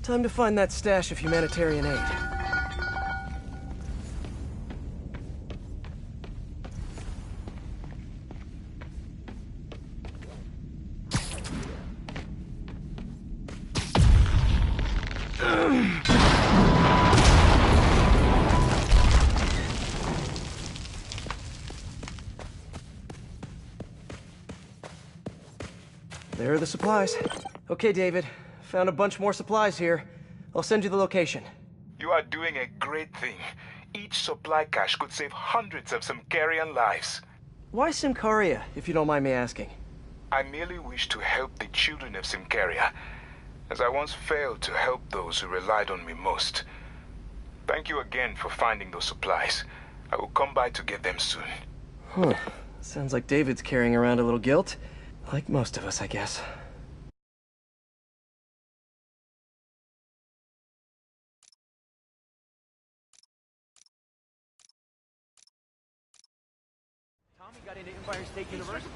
Time to find that stash of humanitarian aid. There are the supplies. Okay, David. Found a bunch more supplies here. I'll send you the location. You are doing a great thing. Each supply cache could save hundreds of Symkarian lives. Why Symkaria, if you don't mind me asking? I merely wish to help the children of Symkaria, as I once failed to help those who relied on me most. Thank you again for finding those supplies. I will come by to get them soon. Huh. Sounds like David's carrying around a little guilt. Like most of us, I guess. Tommy got into Empire State University.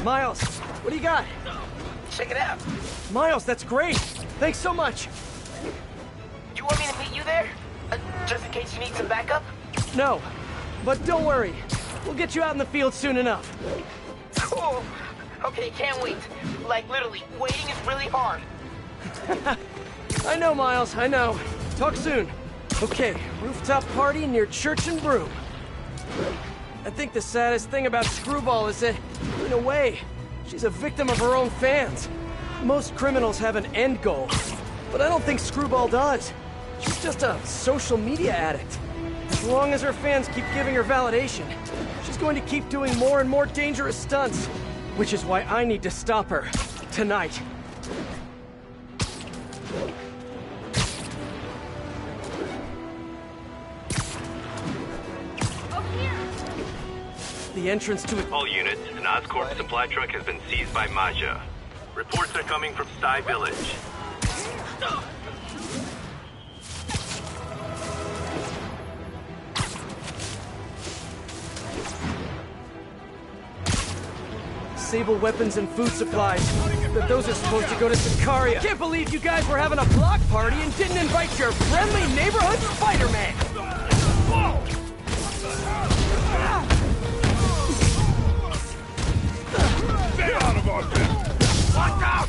Miles, what do you got? Check it out. Miles, that's great. Thanks so much. You want me to meet you there? Just in case you need some backup? No, but don't worry. We'll get you out in the field soon enough. Cool. Okay, can't wait. Like, literally, waiting is really hard. I know, Miles, I know. Talk soon. Okay, rooftop party near Church and Broom. I think the saddest thing about Screwball is that, in a way, she's a victim of her own fans. Most criminals have an end goal, but I don't think Screwball does. She's just a social media addict. As long as her fans keep giving her validation, she's going to keep doing more and more dangerous stunts. Which is why I need to stop her. Tonight. The entrance to it. All units, an Oscorp supply truck has been seized by Maja. Reports are coming from Sty Village. Sable weapons and food supplies. Those are supposed to go to Symkaria. Can't believe you guys were having a block party and didn't invite your friendly neighborhood Spider-Man. Stay out of our business! Watch out!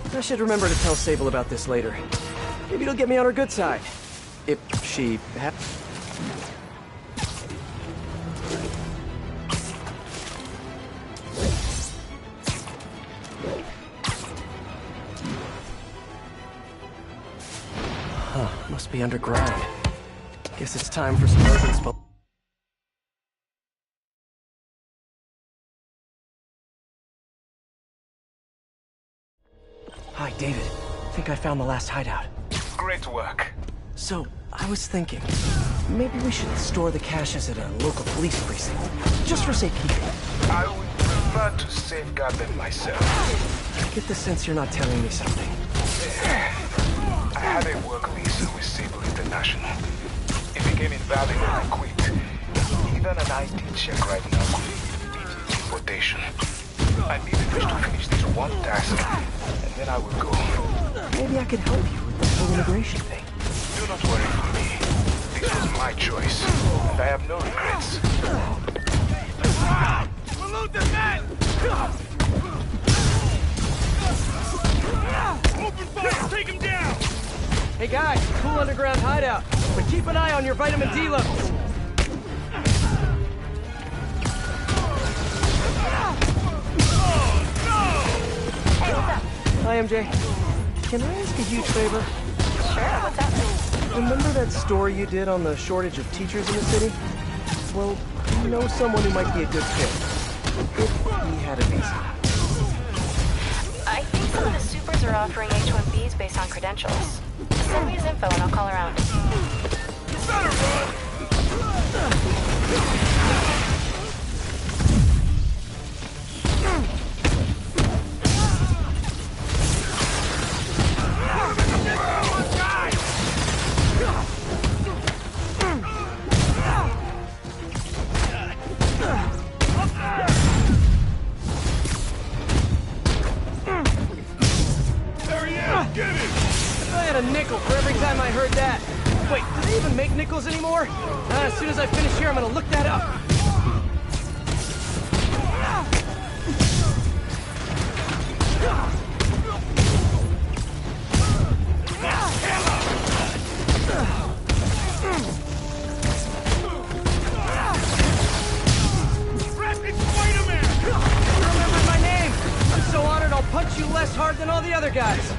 I should remember to tell Sable about this later. Maybe it'll get me on her good side. If she must be underground. Guess it's time for some urban spell. Hi, David. Think I found the last hideout. Great work. So, I was thinking, maybe we should store the caches at a local police precinct, just for safekeeping. I would prefer to safeguard them myself. I get the sense you're not telling me something. I had a work visa with Sable International. It became invalid when I quit. Even an ID check right now could lead to deportation. I needed just to finish this one task, and then I will go. Maybe I could help you with the whole immigration thing. Do not worry for me. This was my choice, and I have no regrets. Salute the men! Open fire! Take him down! Hey guys, cool underground hideout, but keep an eye on your vitamin D levels. Hi, MJ. Can I ask a huge favor? Sure, what's happening? Remember that story you did on the shortage of teachers in the city? Well, you know someone who might be a good fit. If he had a visa. I think some of the supers are offering H-1Bs based on credentials. Send me his info and I'll call around. You better run! Anymore? As soon as I finish here, I'm gonna look that up. You remembered my name! I'm so honored I'll punch you less hard than all the other guys.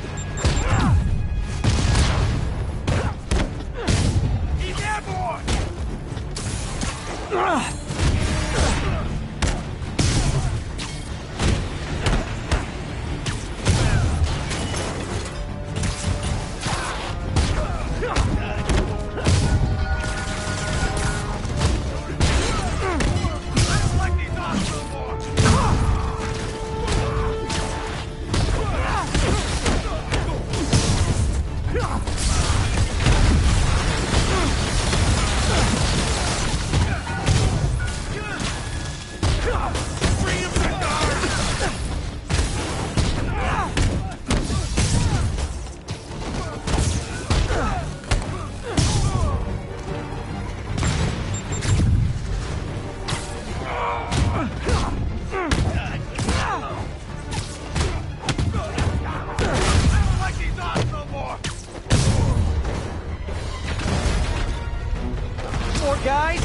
Guys?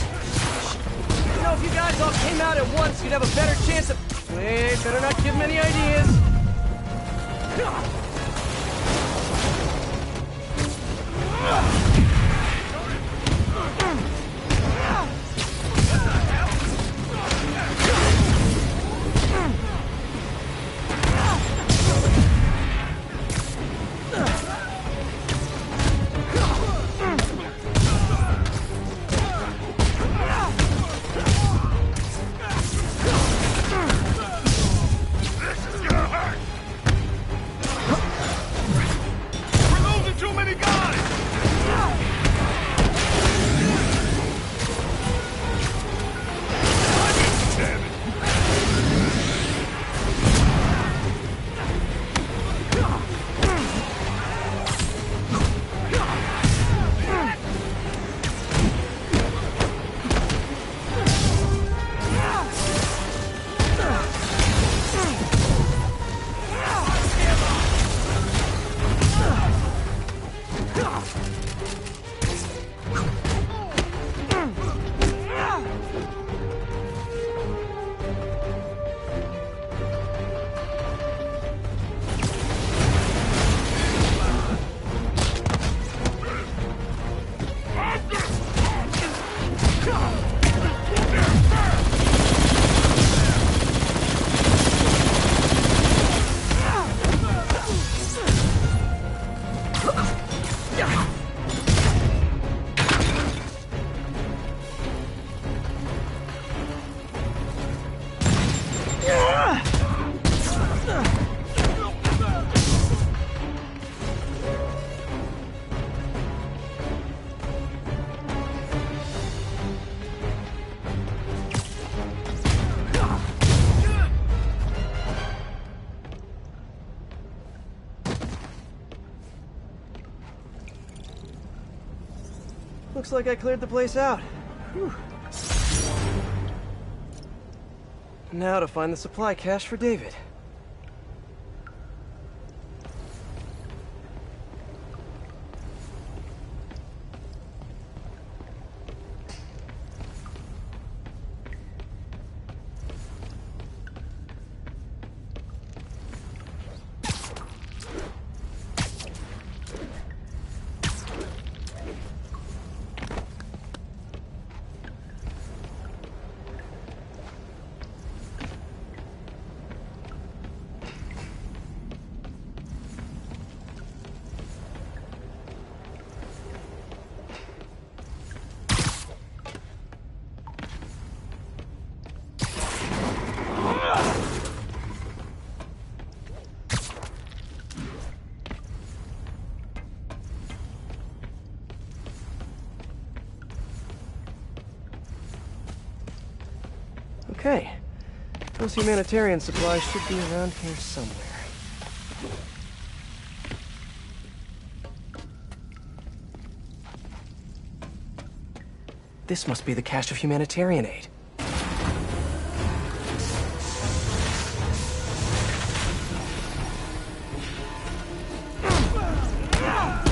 You know, if you guys all came out at once, you'd have a better chance of... Wait, better not give him any ideas. Looks like I cleared the place out. Whew. Now to find the supply cache for David. Hey, those humanitarian supplies should be around here somewhere. This must be the cache of humanitarian aid.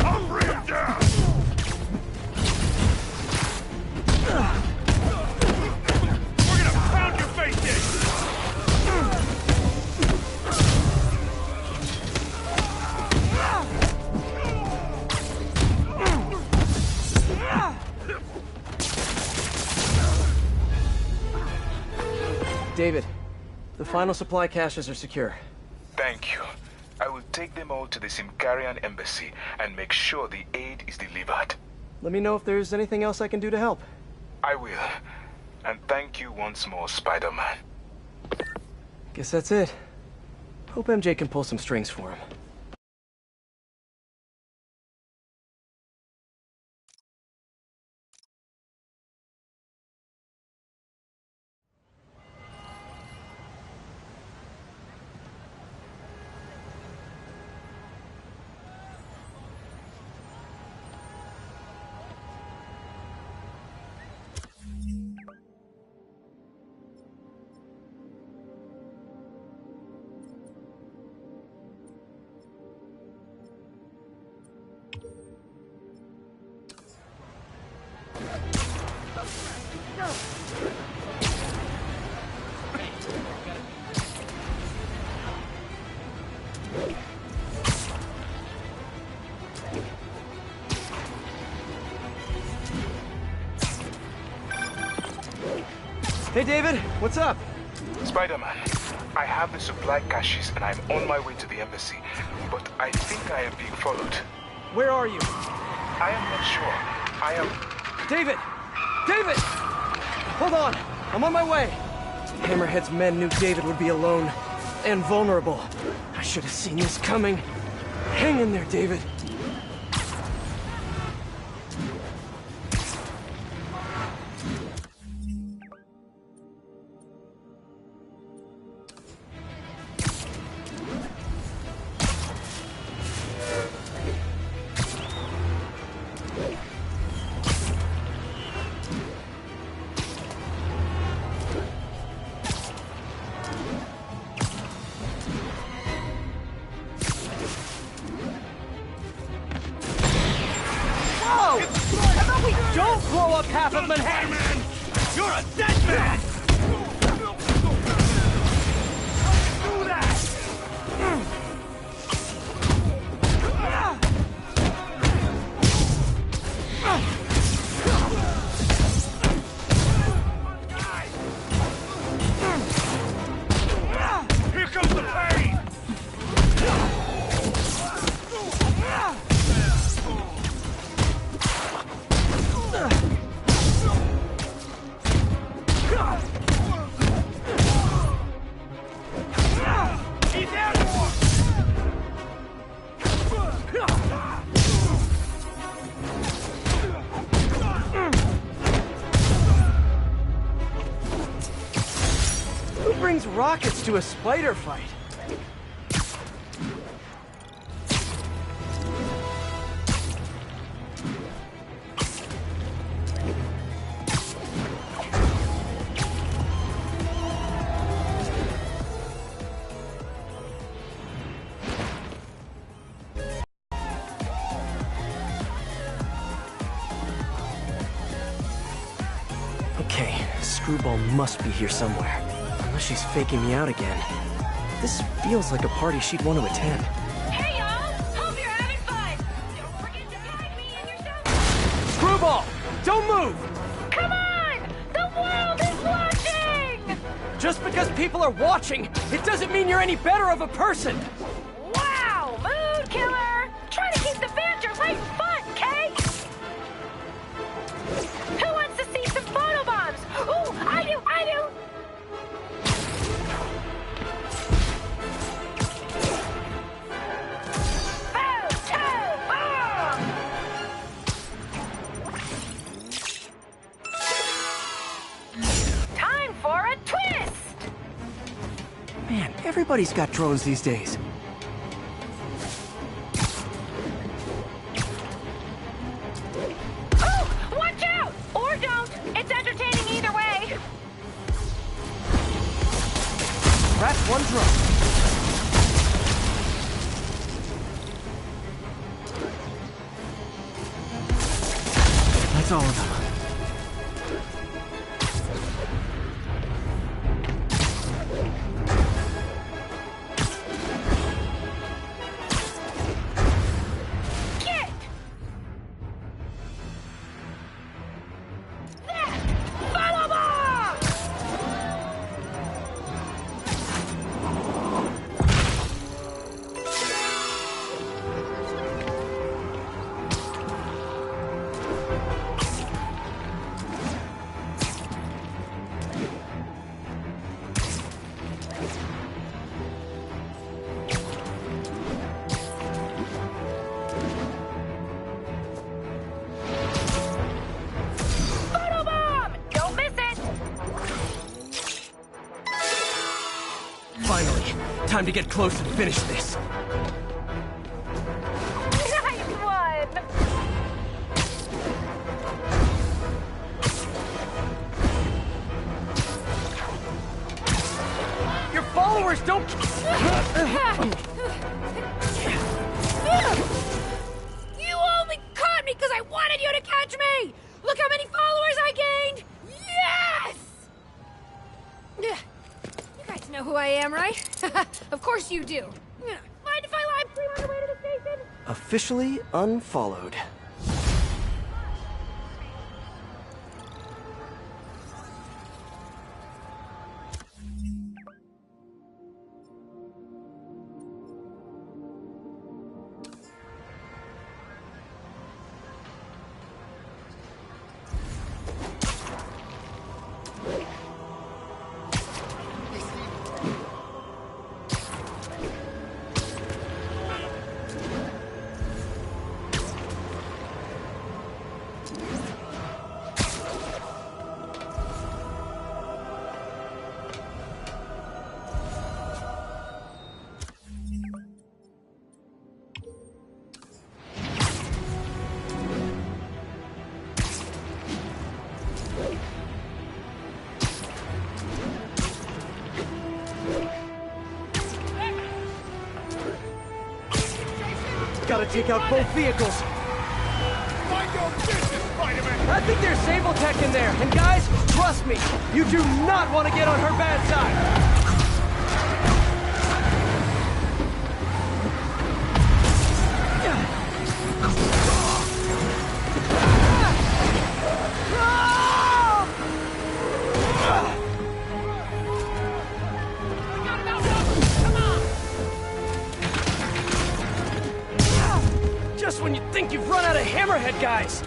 I'll bring him down! We're gonna pound your face in! David, the final supply caches are secure. Thank you. I will take them all to the Symkarian embassy and make sure the aid is delivered. Let me know if there's anything else I can do to help. I will. And thank you once more, Spider-Man. Guess that's it. Hope MJ can pull some strings for him. Hey David, what's up? Spider-Man, I have the supply caches and I'm on my way to the embassy, but I think I am being followed. Where are you? I am not sure. I am... David! David! Hold on, I'm on my way. Hammerhead's men knew David would be alone and vulnerable. I should have seen this coming. Hang in there, David. Don't blow up half of Manhattan! You're a dead man! Do that! Here comes the pain! Who brings rockets to a spider fight? Okay, Screwball must be here somewhere. Unless she's faking me out again. This feels like a party she'd want to attend. Hey, y'all! Hope you're having fun! Don't forget to tag me in your selfie! Screwball! Don't move! Come on! The world is watching! Just because people are watching, it doesn't mean you're any better of a person! Wow! Mood killer! Try to keep the banter light and fun, Kay! Who wants to see some photobombs? Ooh, I do! Time for a twist! Everybody's got drones these days. Oh! Watch out! Or don't! It's entertaining either way! That's one drone. That's all of them. Time to get close and finish this. Nice one! Your followers don't... You only caught me because I wanted you to catch me! Look how many followers I gained! Yes! You guys know who I am, right? Of course you do. Mind if I live stream on the way to the station? Officially unfollowed. Gotta take out both vehicles. Mind your business, Spider-Man! I think there's Sable Tech in there. And guys, trust me, you do not want to get on her bad side. Just when you think you've run out of Hammerhead guys!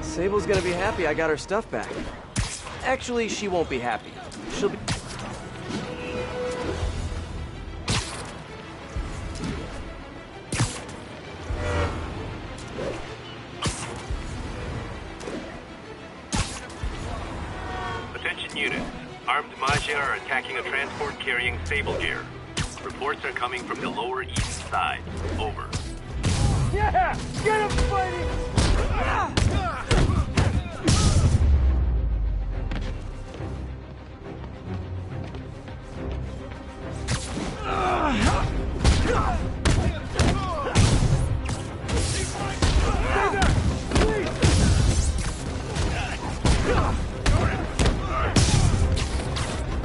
Sable's gonna be happy I got her stuff back. Actually, she won't be happy. She'll be... Attention units. Armed Maggia are attacking a transport carrying Sable gear. Reports are coming from the lower east side. Over. Yeah! Get him fighting!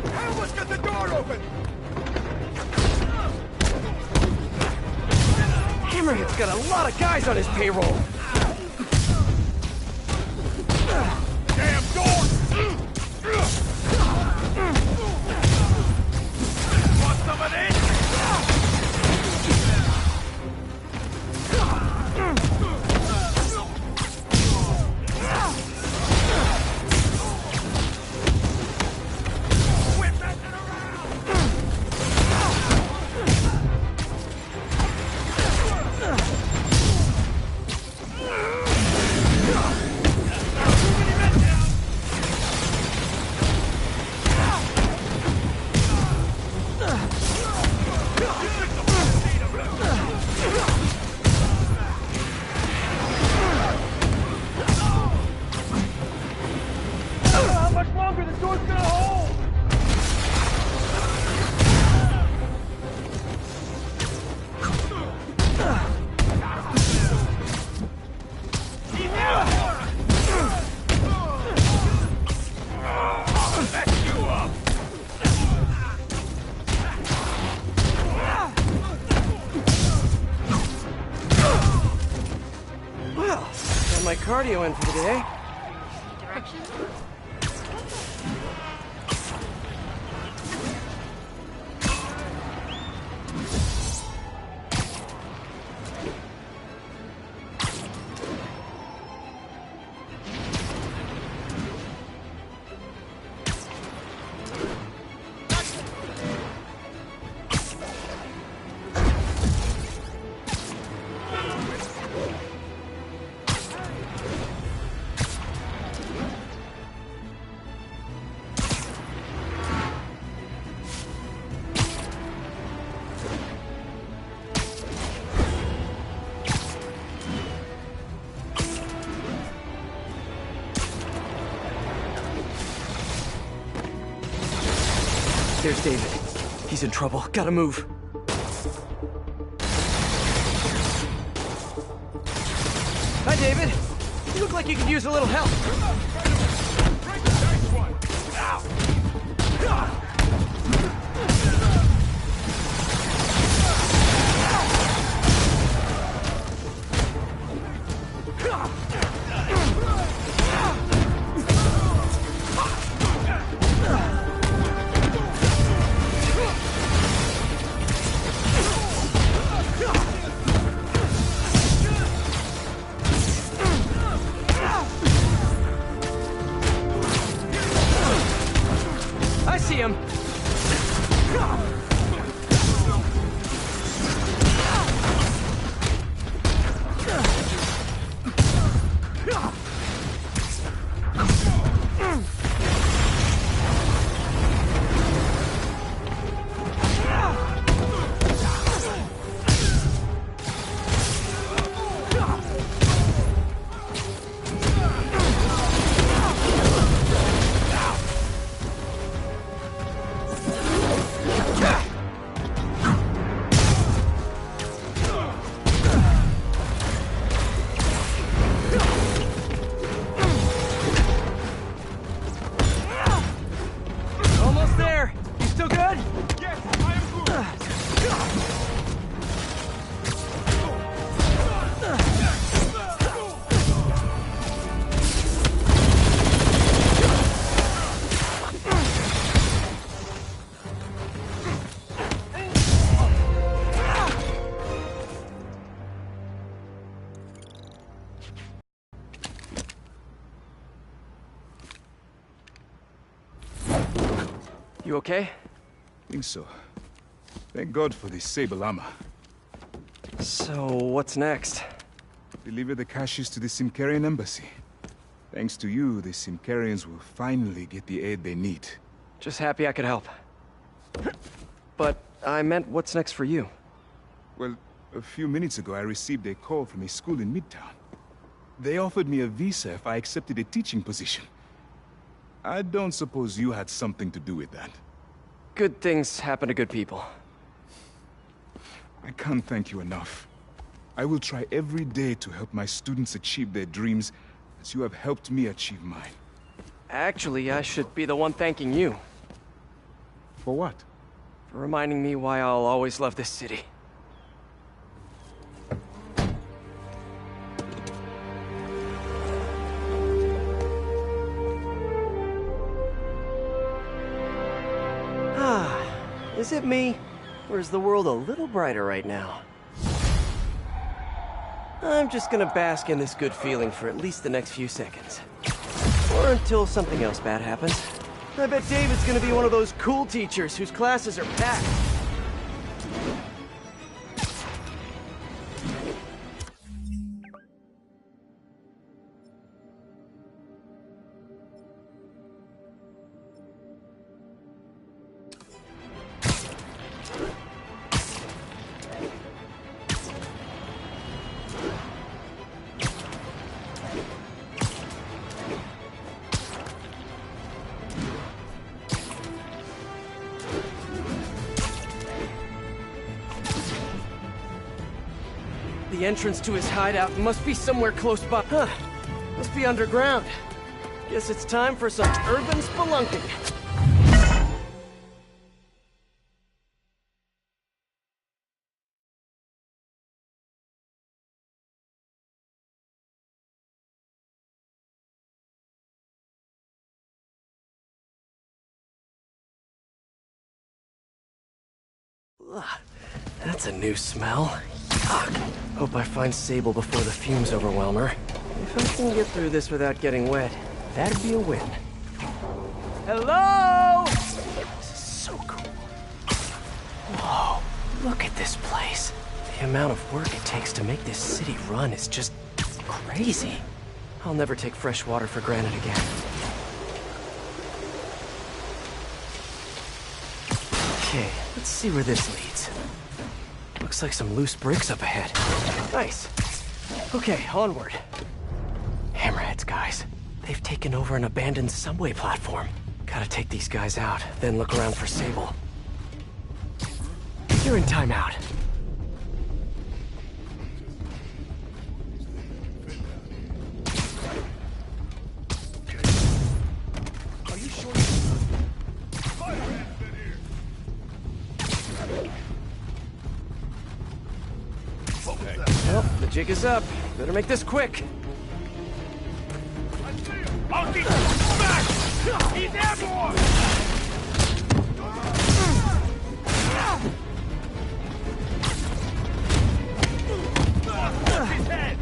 I almost got the door open! Hammerhead's got a lot of guys on his payroll. Damn door! Want some of this? my cardio in for the day. Direction? There's David. He's in trouble. Gotta move. Hi, David. You look like you could use a little help. I see him. Almost there. You still good? Yes, I am good. You okay? Think so. Thank God for this Sable armor. So, what's next? Deliver the caches to the Symkarian embassy. Thanks to you, the Symkarians will finally get the aid they need. Just happy I could help. But I meant what's next for you? Well, a few minutes ago I received a call from a school in Midtown. They offered me a visa if I accepted a teaching position. I don't suppose you had something to do with that. Good things happen to good people. I can't thank you enough. I will try every day to help my students achieve their dreams as you have helped me achieve mine. Actually, I should be the one thanking you. For what? For reminding me why I'll always love this city. Is it me? Or is the world a little brighter right now? I'm just gonna bask in this good feeling for at least the next few seconds. Or until something else bad happens. I bet David's gonna be one of those cool teachers whose classes are packed. The entrance to his hideout must be somewhere close by. Huh. Must be underground. Guess it's time for some urban spelunking. That's a new smell. Yuck. Hope I find Sable before the fumes overwhelm her. If I can get through this without getting wet, that'd be a win. Hello? This is so cool. Whoa, look at this place. The amount of work it takes to make this city run is just crazy. I'll never take fresh water for granted again. Okay, let's see where this leads. Looks like some loose bricks up ahead. Nice. Okay, onward. Hammerheads, guys. They've taken over an abandoned subway platform. Gotta take these guys out, then look around for Sable. You're in timeout. Well, the jig is up. Better make this quick. I'll keep him back! He's airborne! Watch his head!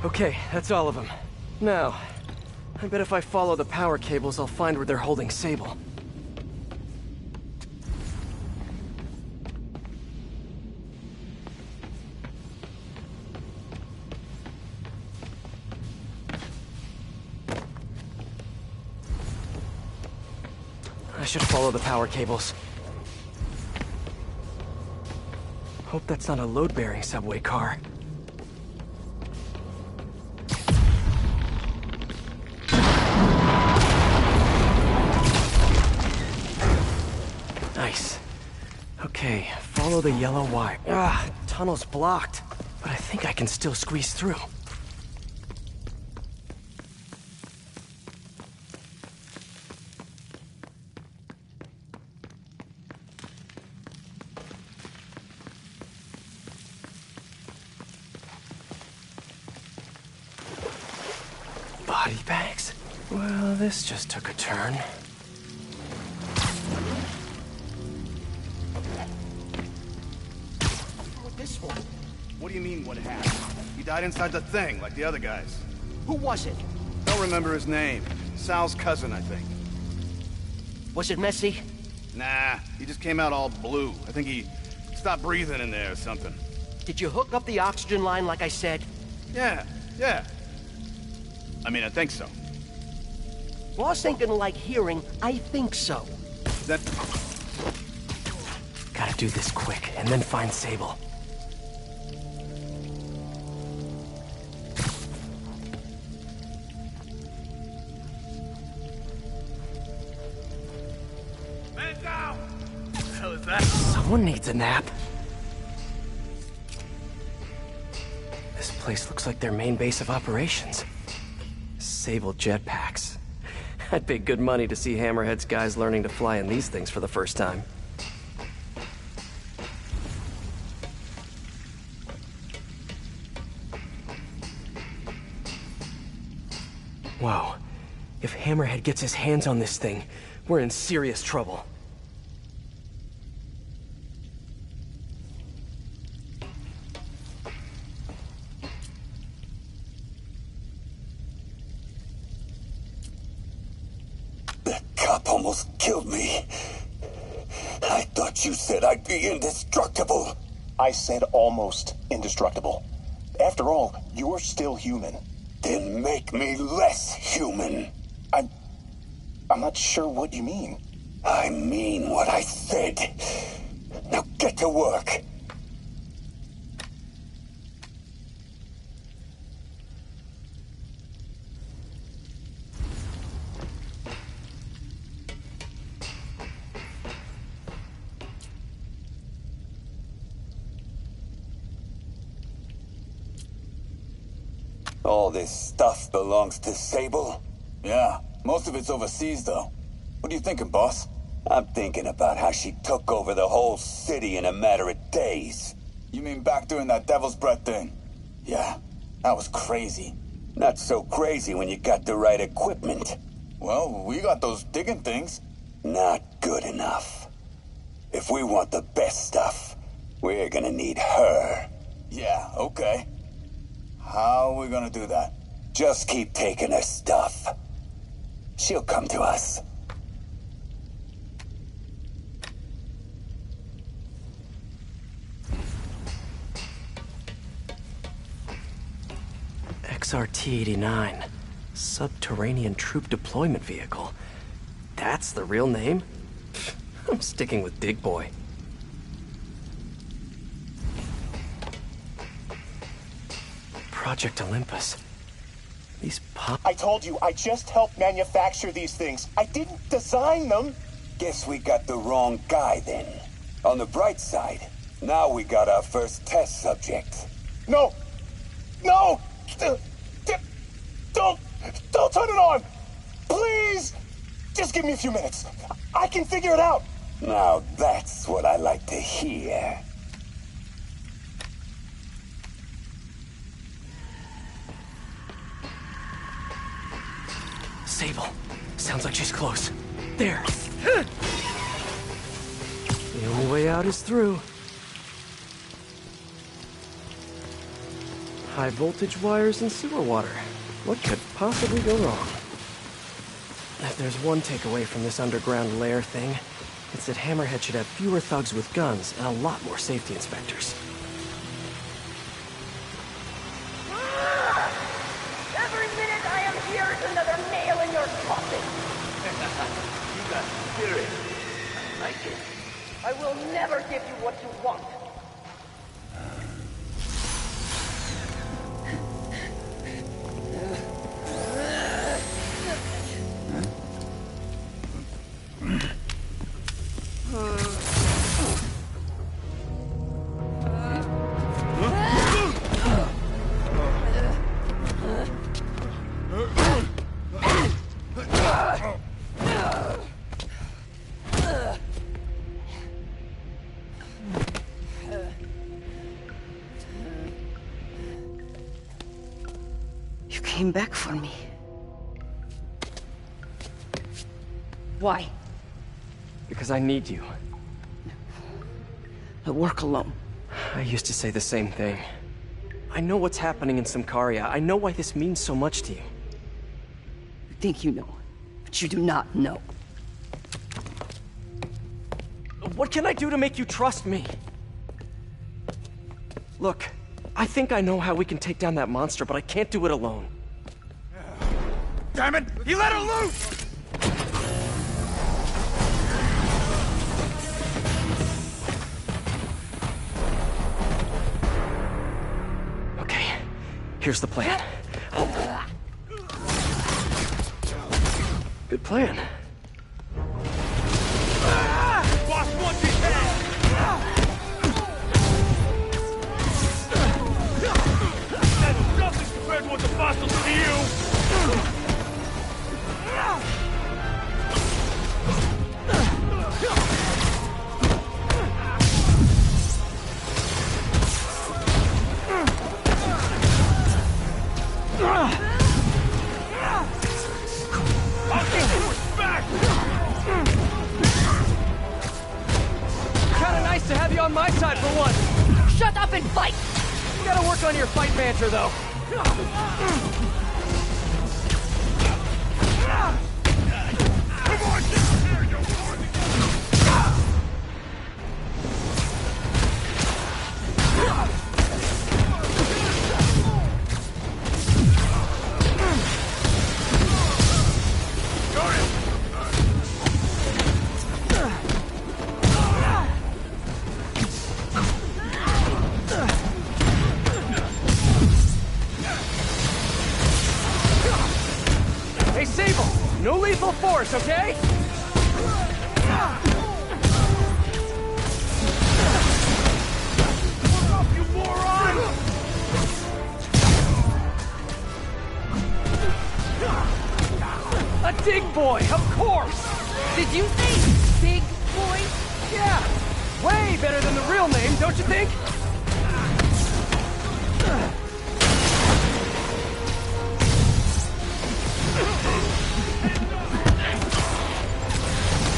Okay, that's all of them. Now, I bet if I follow the power cables, I'll find where they're holding Sable. I should follow the power cables. Hope that's not a load-bearing subway car. Nice. Okay, follow the yellow wire. Tunnel's blocked, but I think I can still squeeze through. Body bags? Well, this just took a turn. This one? What do you mean, what happened? He died inside the thing, like the other guys. Who was it? Don't remember his name. Sal's cousin, I think. Was it messy? Nah, he just came out all blue. I think he stopped breathing in there or something. Did you hook up the oxygen line like I said? Yeah. I mean, I think so. Boss ain't gonna like hearing, I think so. That... Gotta do this quick, and then find Sable. Man down! What the hell is that? Someone needs a nap. This place looks like their main base of operations. Sable jetpacks. I'd pay good money to see Hammerhead's guys learning to fly in these things for the first time. Whoa. If Hammerhead gets his hands on this thing, we're in serious trouble. That cop almost killed me. I thought you said I'd be indestructible. I said almost indestructible. After all, you're still human. Then make me less human. I'm not sure what you mean. I mean what I said. Now get to work. All this stuff belongs to Sable? Yeah, most of it's overseas, though. What are you thinking, boss? I'm thinking about how she took over the whole city in a matter of days. You mean back during that Devil's Breath thing? Yeah, that was crazy. Not so crazy when you got the right equipment. Well, we got those digging things. Not good enough. If we want the best stuff, we're gonna need her. Yeah, okay. How are we gonna do that? Just keep taking her stuff. She'll come to us. XRT-89. Subterranean Troop Deployment Vehicle. That's the real name? I'm sticking with Dig Boy. Project Olympus. These pop... I told you, I just helped manufacture these things. I didn't design them. Guess we got the wrong guy then. On the bright side, now we got our first test subject. No! No! Don't turn it on! Please! Just give me a few minutes. I can figure it out. Now that's what I like to hear. Sable. Sounds like she's close. There. The only way out is through. High voltage wires and sewer water. What could possibly go wrong? If there's one takeaway from this underground lair thing, it's that Hammerhead should have fewer thugs with guns and a lot more safety inspectors. Every minute I am here is another nail in your coffin. You got spirit. I like it. I will never give you what you want. You came back for me. Why? Because I need you. I work alone. I used to say the same thing. I know what's happening in Symkaria. I know why this means so much to you. You think you know, but you do not know. What can I do to make you trust me? Look, I think I know how we can take down that monster, but I can't do it alone. Damn it! He let her loose! Okay, here's the plan. Good plan. Boss wants his head! That's nothing compared to what the boss will do to you! Kinda nice to have you on my side for once. Shut up and fight! You gotta work on your fight banter, though. lethal force, okay? You moron! A dig boy, of course! Did you say big boy? Yeah! Way better than the real name, don't you think?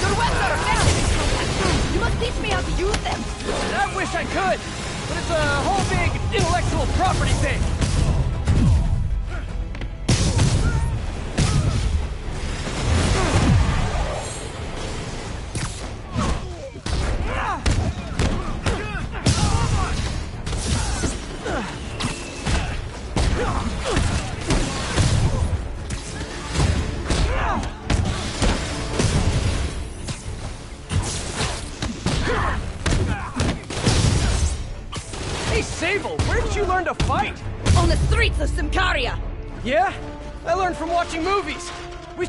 Your weapons are now! You must teach me how to use them! I wish I could, but it's a whole big intellectual property thing. Hey, Sable, where did you learn to fight? On the streets of Symkaria! Yeah? I learned from watching movies. We...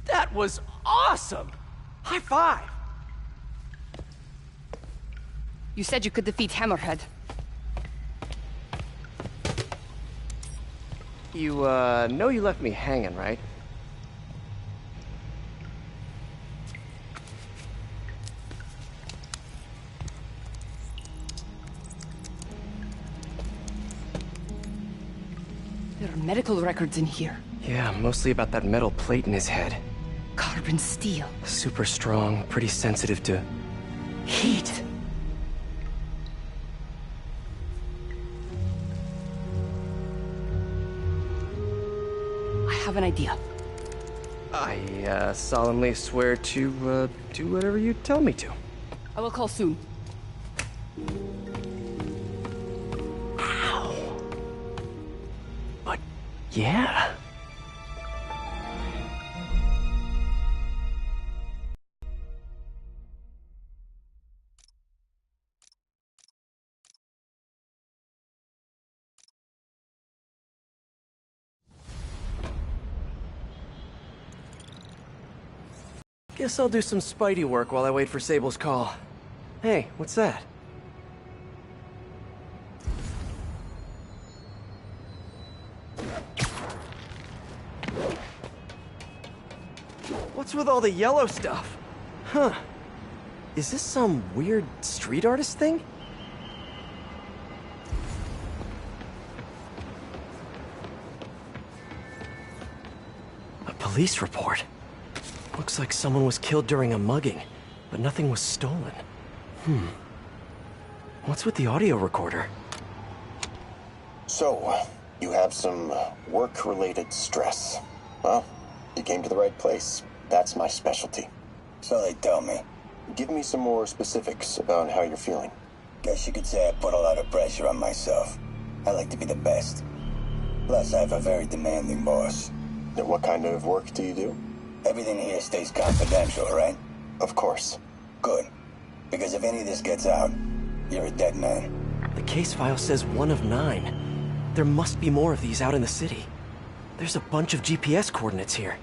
That was awesome! High five! You said you could defeat Hammerhead. You, know you left me hanging, right? There are medical records in here. Yeah, mostly about that metal plate in his head. Carbon steel. Super strong, pretty sensitive to... Heat. I have an idea. I, solemnly swear to, do whatever you tell me to. I will call soon. Ow. But, yeah. Guess I'll do some Spidey work while I wait for Sable's call. Hey, what's that? What's with all the yellow stuff? Huh. Is this some weird street artist thing? A police report. Looks like someone was killed during a mugging, but nothing was stolen. What's with the audio recorder? So, you have some work-related stress. Well, you came to the right place. That's my specialty. So they tell me. Give me some more specifics about how you're feeling. Guess you could say I put a lot of pressure on myself. I like to be the best. Plus, I have a very demanding boss. And what kind of work do you do? Everything here stays confidential, right? Of course. Good. Because if any of this gets out, you're a dead man. The case file says 1 of 9. There must be more of these out in the city. There's a bunch of GPS coordinates here.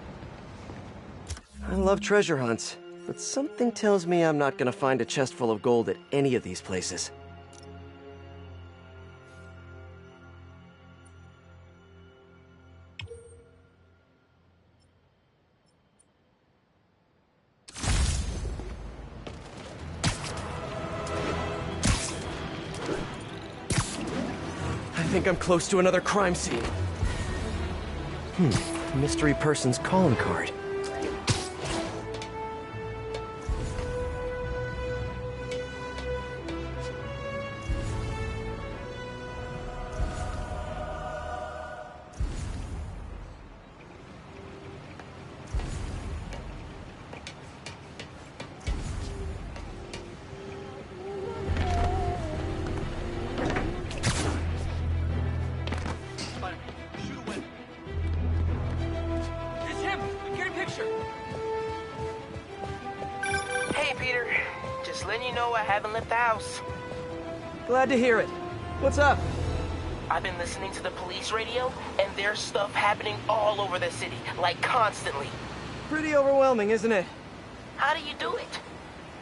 I love treasure hunts, but something tells me I'm not gonna find a chest full of gold at any of these places. I think I'm close to another crime scene. Mystery person's calling card. Hey, Peter. Just letting you know I haven't left the house. Glad to hear it. What's up? I've been listening to the police radio, and there's stuff happening all over the city, like constantly. Pretty overwhelming, isn't it? How do you do it?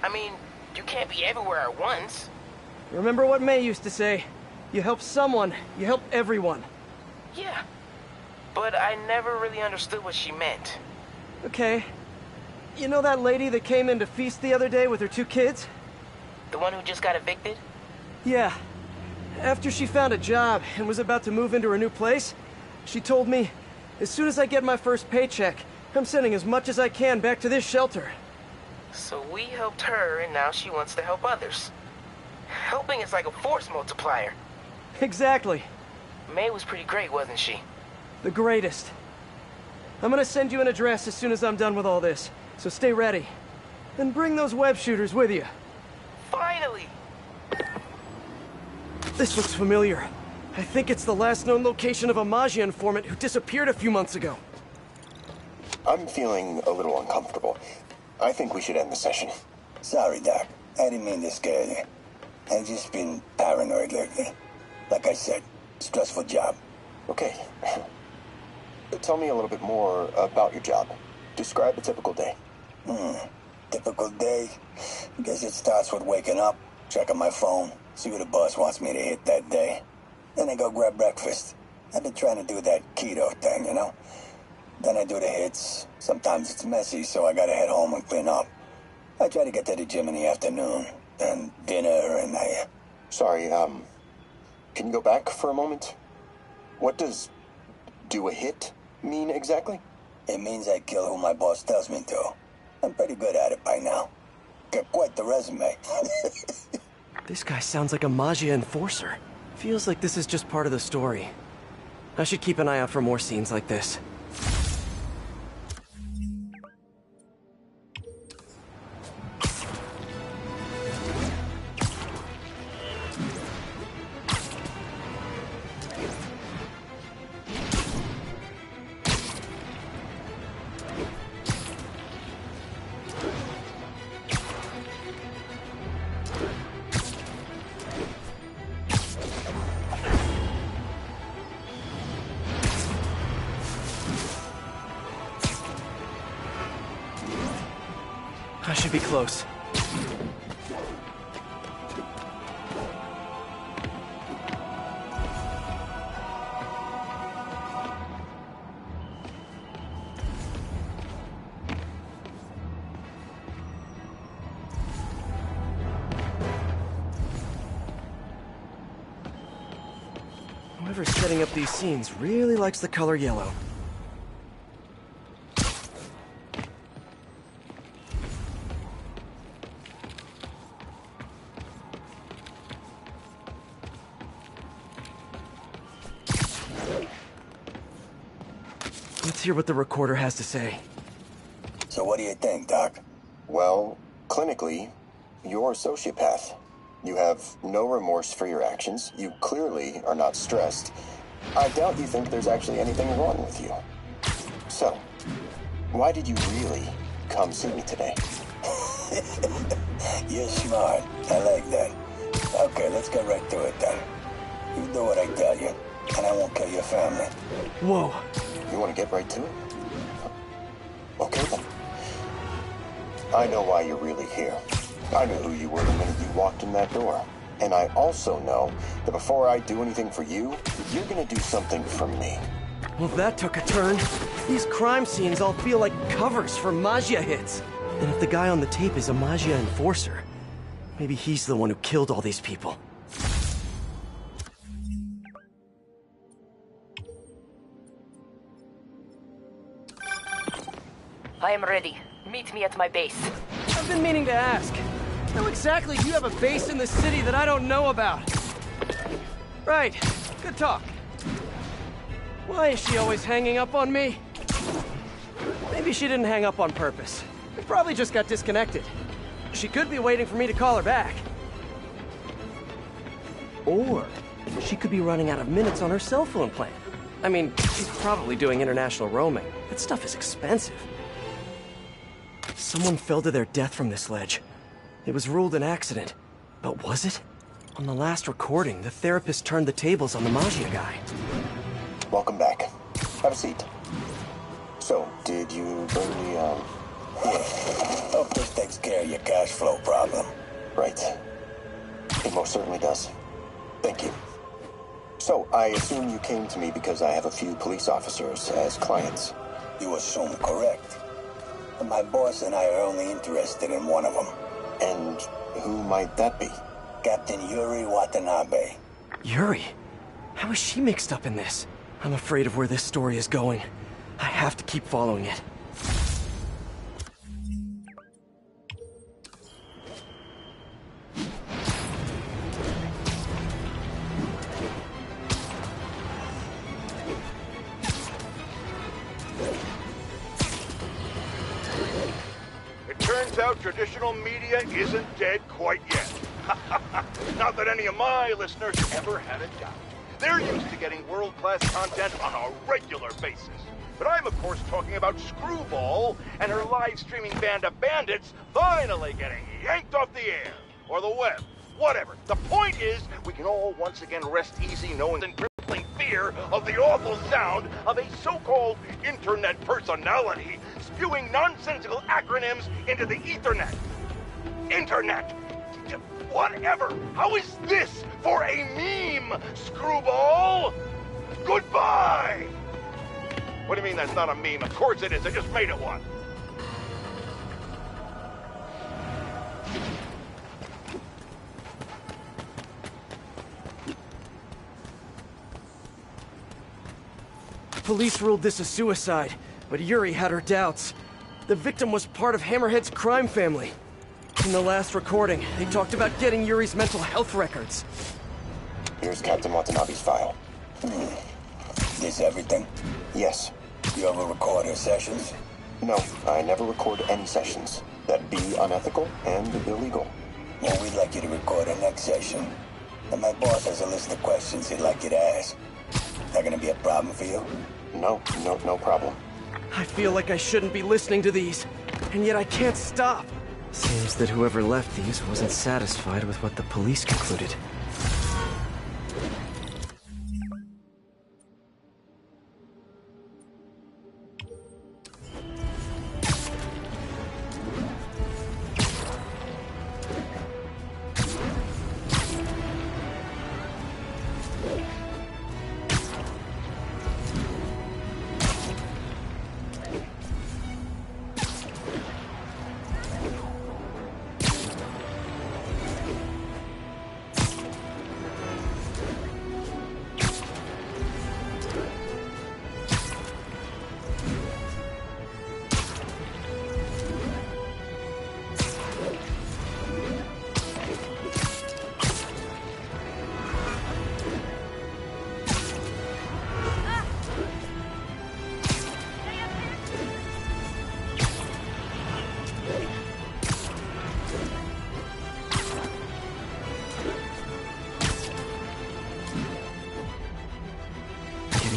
I mean, you can't be everywhere at once. Remember what May used to say? You help someone, you help everyone. Yeah. But I never really understood what she meant. Okay. You know that lady that came in to feast the other day with her 2 kids? The one who just got evicted? Yeah. After she found a job and was about to move into her new place, she told me, as soon as I get my first paycheck, I'm sending as much as I can back to this shelter. So we helped her, and now she wants to help others. Helping is like a force multiplier. Exactly. May was pretty great, wasn't she? The greatest. I'm gonna send you an address as soon as I'm done with all this, so stay ready. And bring those web shooters with you. Finally! This looks familiar. I think it's the last known location of a Maggia informant who disappeared a few months ago. I'm feeling a little uncomfortable. I think we should end the session. Sorry, Doc. I didn't mean to scare you. I've just been paranoid lately. Like I said, stressful job. Okay. Tell me a little bit more about your job. Describe a typical day. Typical day? Guess it starts with waking up, checking my phone, see what the boss wants me to hit that day. Then I go grab breakfast. I've been trying to do that keto thing, you know? Then I do the hits. Sometimes it's messy, so I gotta head home and clean up. I try to get to the gym in the afternoon, then dinner, and I... Sorry, can you go back for a moment? What does do a hit mean exactly? It means I kill who my boss tells me to. I'm pretty good at it by now. Got quite the resume. This guy sounds like a Maggia enforcer. Feels like this is just part of the story. I should keep an eye out for more scenes like this. I should be close. Whoever's setting up these scenes really likes the color yellow. Let's hear what the recorder has to say. So what do you think, Doc? Well, clinically, you're a sociopath. You have no remorse for your actions. You clearly are not stressed. I doubt you think there's actually anything wrong with you. So, why did you really come see me today? You're smart. I like that. Okay, let's get right to it then. You do what I tell you, and I won't kill your family. Whoa. You want to get right to it? Okay then. I know why you're really here. I knew who you were the minute you walked in that door. And I also know that before I do anything for you, you're gonna do something for me. Well, that took a turn. These crime scenes all feel like covers for Maggia hits. And if the guy on the tape is a Maggia enforcer, maybe he's the one who killed all these people. I am ready. Meet me at my base. I've been meaning to ask. How exactly do you have a base in the city that I don't know about? Right. Good talk. Why is she always hanging up on me? Maybe she didn't hang up on purpose. We probably just got disconnected. She could be waiting for me to call her back. Or she could be running out of minutes on her cell phone plan. I mean, she's probably doing international roaming. That stuff is expensive. Someone fell to their death from this ledge. It was ruled an accident. But was it? On the last recording, the therapist turned the tables on the Maggia guy. Welcome back. Have a seat. So, did you bring the, Yeah. Hope this takes care of your cash flow problem. Right. It most certainly does. Thank you. So, I assume you came to me because I have a few police officers as clients. You assume correct. And my boss and I are only interested in one of them. And who might that be? Captain Yuri Watanabe. Yuri? How is she mixed up in this? I'm afraid of where this story is going. I have to keep following it. It turns out traditional media isn't dead quite yet. Not that any of my listeners ever had a doubt. They're used to getting world-class content on a regular basis. But I'm, of course, talking about Screwball and her live-streaming band of bandits finally getting yanked off the air. Or the web. Whatever. The point is, we can all once again rest easy knowing the crippling fear of the awful sound of a so-called internet personality spewing nonsensical acronyms into the Ethernet. Internet! Whatever! How is this for a meme, Screwball? Goodbye! What do you mean that's not a meme? Of course it is. I just made it one. Police ruled this a suicide, but Yuri had her doubts. The victim was part of Hammerhead's crime family. In the last recording, they talked about getting Yuri's mental health records. Here's Captain Watanabe's file. This everything? Yes. You ever record her sessions? No, I never record any sessions. That'd be unethical and illegal. Well, we'd like you to record our next session. And my boss has a list of questions he'd like you to ask. That gonna be a problem for you? No problem. I feel like I shouldn't be listening to these, and yet I can't stop. Seems that whoever left these wasn't satisfied with what the police concluded.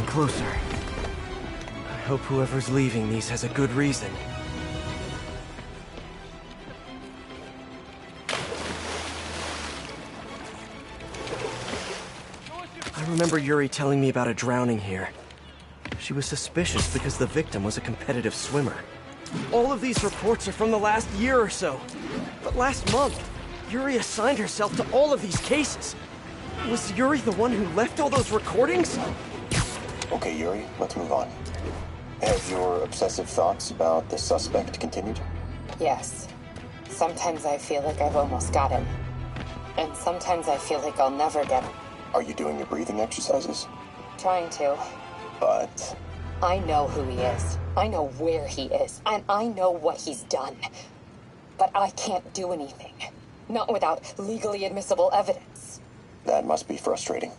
Closer. I hope whoever's leaving these has a good reason. I remember Yuri telling me about a drowning here. She was suspicious because the victim was a competitive swimmer. All of these reports are from the last year or so. But last month, Yuri assigned herself to all of these cases. Was Yuri the one who left all those recordings? Okay, Yuri, let's move on. Have your obsessive thoughts about the suspect continued? Yes. Sometimes I feel like I've almost got him. And sometimes I feel like I'll never get him. Are you doing your breathing exercises? Trying to. But... I know who he is. I know where he is. And I know what he's done. But I can't do anything. Not without legally admissible evidence. That must be frustrating.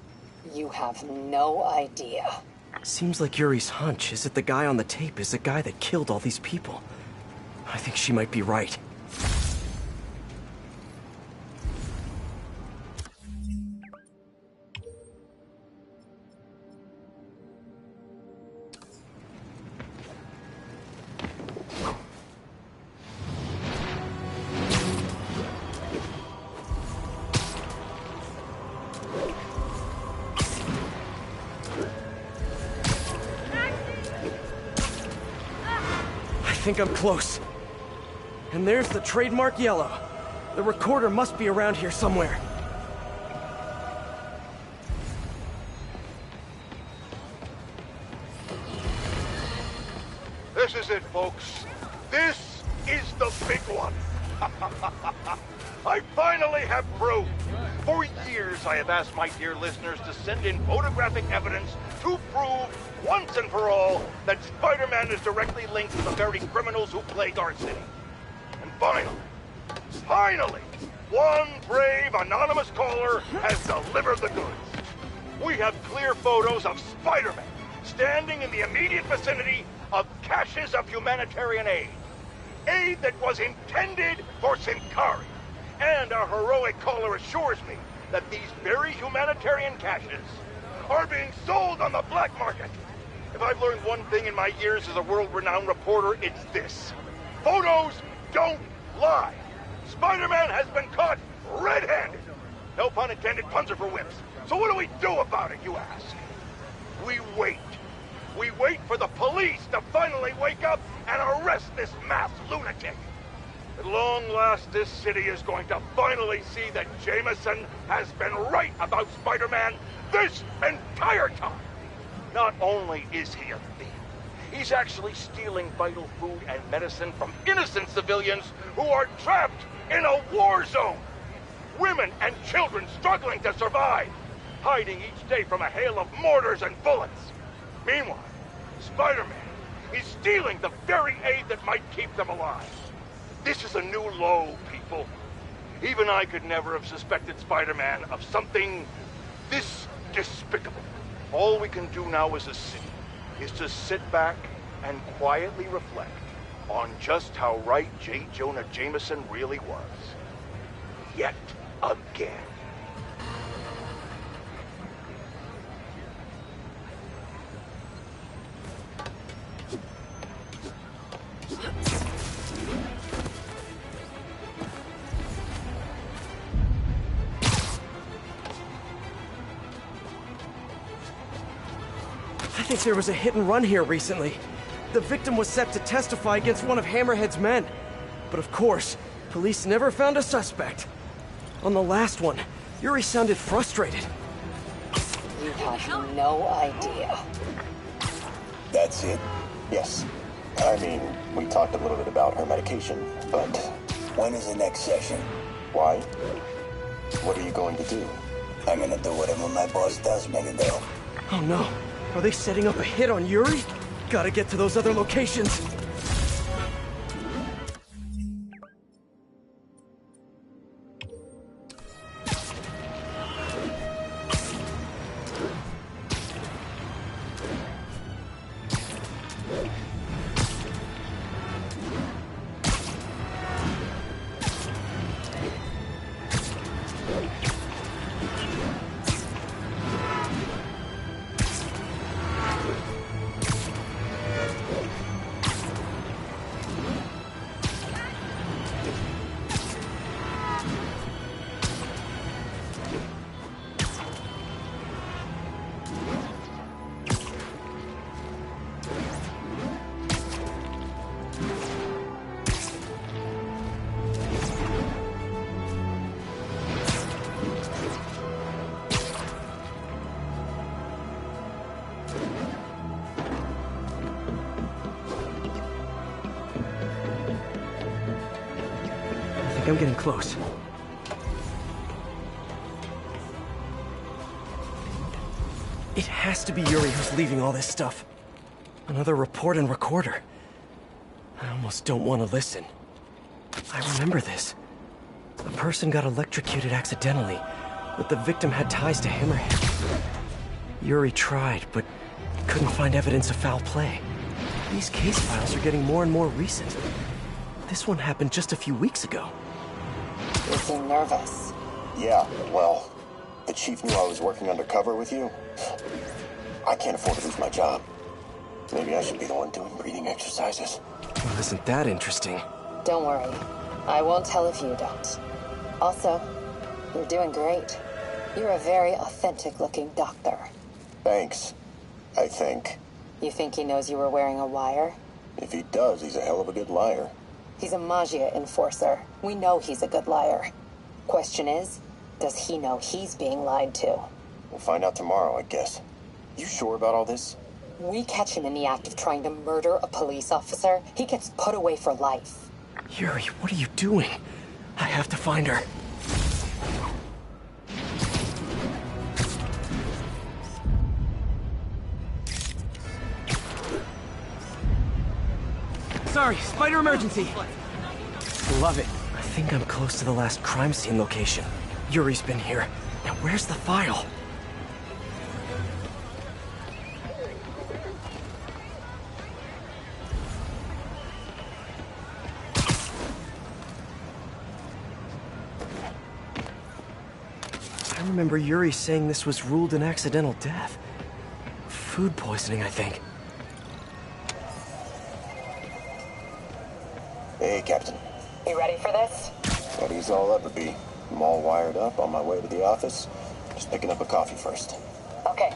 You have no idea. Seems like Yuri's hunch is that the guy on the tape is the guy that killed all these people. I think she might be right. think I'm close. And there's the trademark yellow. The recorder must be around here somewhere. This is it, folks. This is the big one. I finally have proof. For years, I have asked my dear listeners to send in photographic evidence to prove, once and for all, that Spider-Man is directly linked to the very criminals who plague our city. And finally, one brave anonymous caller has delivered the goods. We have clear photos of Spider-Man standing in the immediate vicinity of caches of humanitarian aid. Aid that was intended for Symkaria. And our heroic caller assures me that these very humanitarian caches are being sold on the black market. If I've learned one thing in my years as a world-renowned reporter, it's this. Photos don't lie. Spider-Man has been caught red-handed. No pun intended, puns are for whips. So what do we do about it, you ask? We wait. We wait for the police to finally wake up and arrest this mass lunatic. At long last, this city is going to finally see that Jameson has been right about Spider-Man this entire time. Not only is he a thief, he's actually stealing vital food and medicine from innocent civilians who are trapped in a war zone. Women and children struggling to survive, hiding each day from a hail of mortars and bullets. Meanwhile, Spider-Man is stealing the very aid that might keep them alive. This is a new low, people. Even I could never have suspected Spider-Man of something this despicable. All we can do now as a city is to sit back and quietly reflect on just how right J. Jonah Jameson really was. Yet again. I think there was a hit and run here recently. The victim was set to testify against one of Hammerhead's men. But of course, police never found a suspect. On the last one, Yuri sounded frustrated. You have no idea. That's it? Yes. I mean, we talked a little bit about her medication, but... When is the next session? Why? What are you going to do? I'm gonna do whatever my boss tells me to do. Oh no. Are they setting up a hit on Yuri? Gotta get to those other locations. I'm getting close. It has to be Yuri who's leaving all this stuff. Another report and recorder. I almost don't want to listen. I remember this. A person got electrocuted accidentally, but the victim had ties to Hammerhead. Yuri tried, but couldn't find evidence of foul play. These case files are getting more and more recent. This one happened just a few weeks ago. You seem nervous. Yeah, well, the chief knew I was working undercover with you. I can't afford to lose my job. Maybe I should be the one doing breathing exercises. Well, isn't that interesting? Don't worry. I won't tell if you don't. Also, you're doing great. You're a very authentic-looking doctor. Thanks, I think. You think he knows you were wearing a wire? If he does, he's a hell of a good liar. He's a Maggia enforcer. We know he's a good liar. Question is, does he know he's being lied to? We'll find out tomorrow, I guess. You sure about all this? We catch him in the act of trying to murder a police officer, he gets put away for life. Yuri, what are you doing? I have to find her. Sorry, spider emergency. Love it. I think I'm close to the last crime scene location. Yuri's been here. Now where's the file? I remember Yuri saying this was ruled an accidental death. Food poisoning, I think. Hey, Captain. You ready for this? Ready as I'll ever be. I'm all wired up on my way to the office. Just picking up a coffee first. Okay.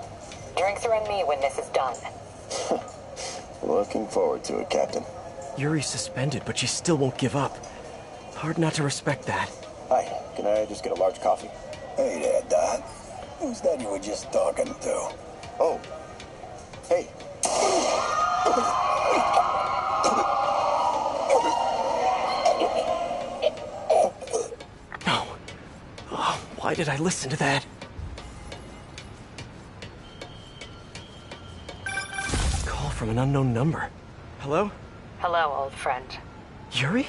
Drinks are on me when this is done. Looking forward to it, Captain. Yuri's suspended, but she still won't give up. Hard not to respect that. Hi, can I just get a large coffee? Hey there, Dot. Who's that you were just talking to? Oh. Hey. No. Oh, why did I listen to that? Call from an unknown number. Hello? Hello, old friend. Yuri?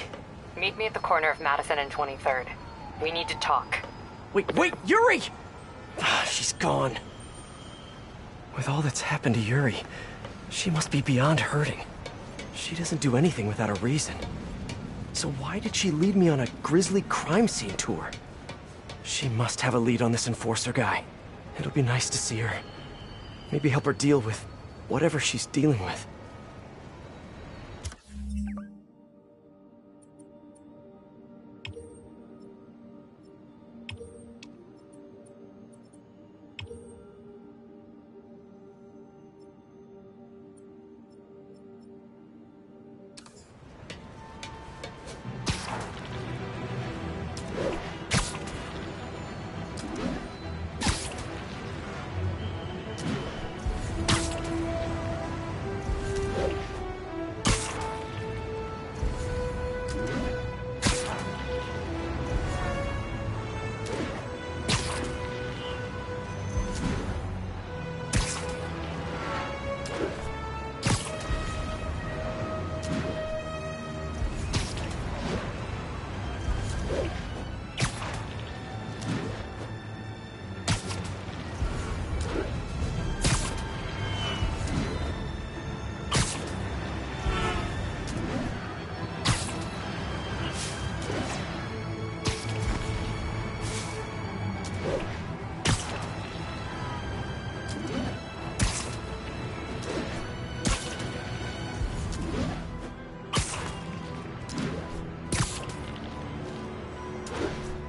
Meet me at the corner of Madison and 23rd. We need to talk. Wait, Yuri! Ah, she's gone. With all that's happened to Yuri, she must be beyond hurting. She doesn't do anything without a reason. So why did she lead me on a grisly crime scene tour? She must have a lead on this enforcer guy. It'll be nice to see her. Maybe help her deal with whatever she's dealing with.